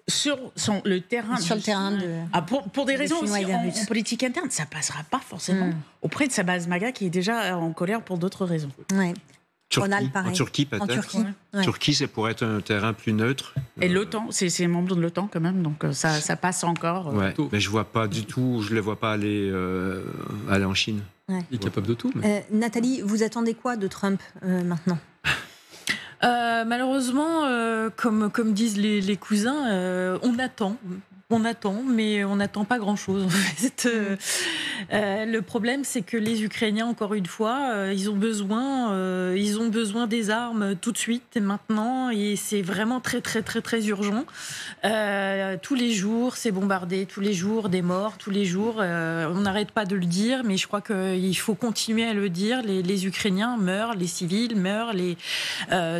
sur le terrain. Sur le terrain de. Pour des raisons aussi en politique interne, ça passera pas forcément auprès de sa base MAGA qui est déjà en colère pour d'autres raisons. Ouais. En Turquie, peut-être. Turquie, c'est pour être un terrain plus neutre. Et l'OTAN, c'est membre de l'OTAN quand même, donc ça passe encore. Mais je vois pas du tout, je les vois pas aller en Chine. Ouais. Il est capable de tout. Nathalie, vous attendez quoi de Trump maintenant ? Malheureusement, comme disent les cousins, on attend, mais on n'attend pas grand-chose. En fait. Le problème, c'est que les Ukrainiens, encore une fois, ils ont besoin des armes tout de suite et maintenant, et c'est vraiment très, très, très, très urgent. Tous les jours, c'est bombardé, tous les jours, des morts, tous les jours. On n'arrête pas de le dire, mais je crois qu'il faut continuer à le dire. Les Ukrainiens meurent, les civils meurent,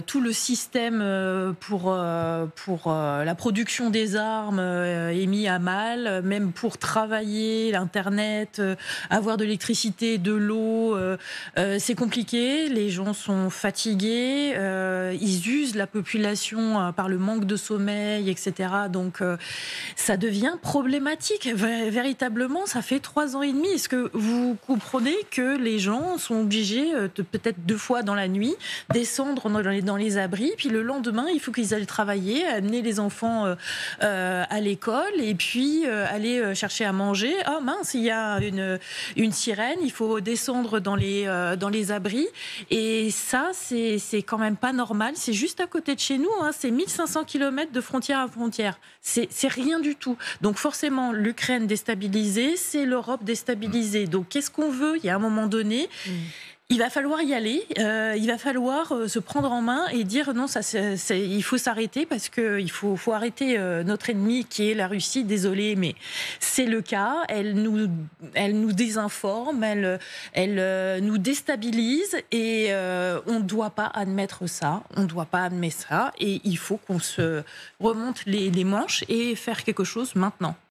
tout le système pour la production des armes est mis à mal, même pour travailler, l'Internet, avoir de l'électricité, de l'eau, c'est compliqué, les gens sont fatigués, ils usent la population par le manque de sommeil, etc. Donc ça devient problématique. Véritablement, ça fait 3 ans et demi. Est-ce que vous comprenez que les gens sont obligés, peut-être 2 fois dans la nuit, descendre dans les abris, puis le lendemain, il faut qu'ils aillent travailler, amener les enfants à l'école, et puis aller chercher à manger. Ah mince, il y a une sirène, il faut descendre dans les abris. Et ça, c'est quand même pas normal. C'est juste à côté de chez nous, c'est 1500 km de frontière à frontière. C'est rien du tout. Donc forcément, l'Ukraine déstabilisée, c'est l'Europe déstabilisée. Donc qu'est-ce qu'on veut ? Il y a un moment donné... Il va falloir y aller, il va falloir se prendre en main et dire non, il faut s'arrêter parce qu'il faut arrêter notre ennemi qui est la Russie, désolé, mais c'est le cas, elle nous désinforme, elle nous déstabilise et on ne doit pas admettre ça, et il faut qu'on se remonte les manches et faire quelque chose maintenant.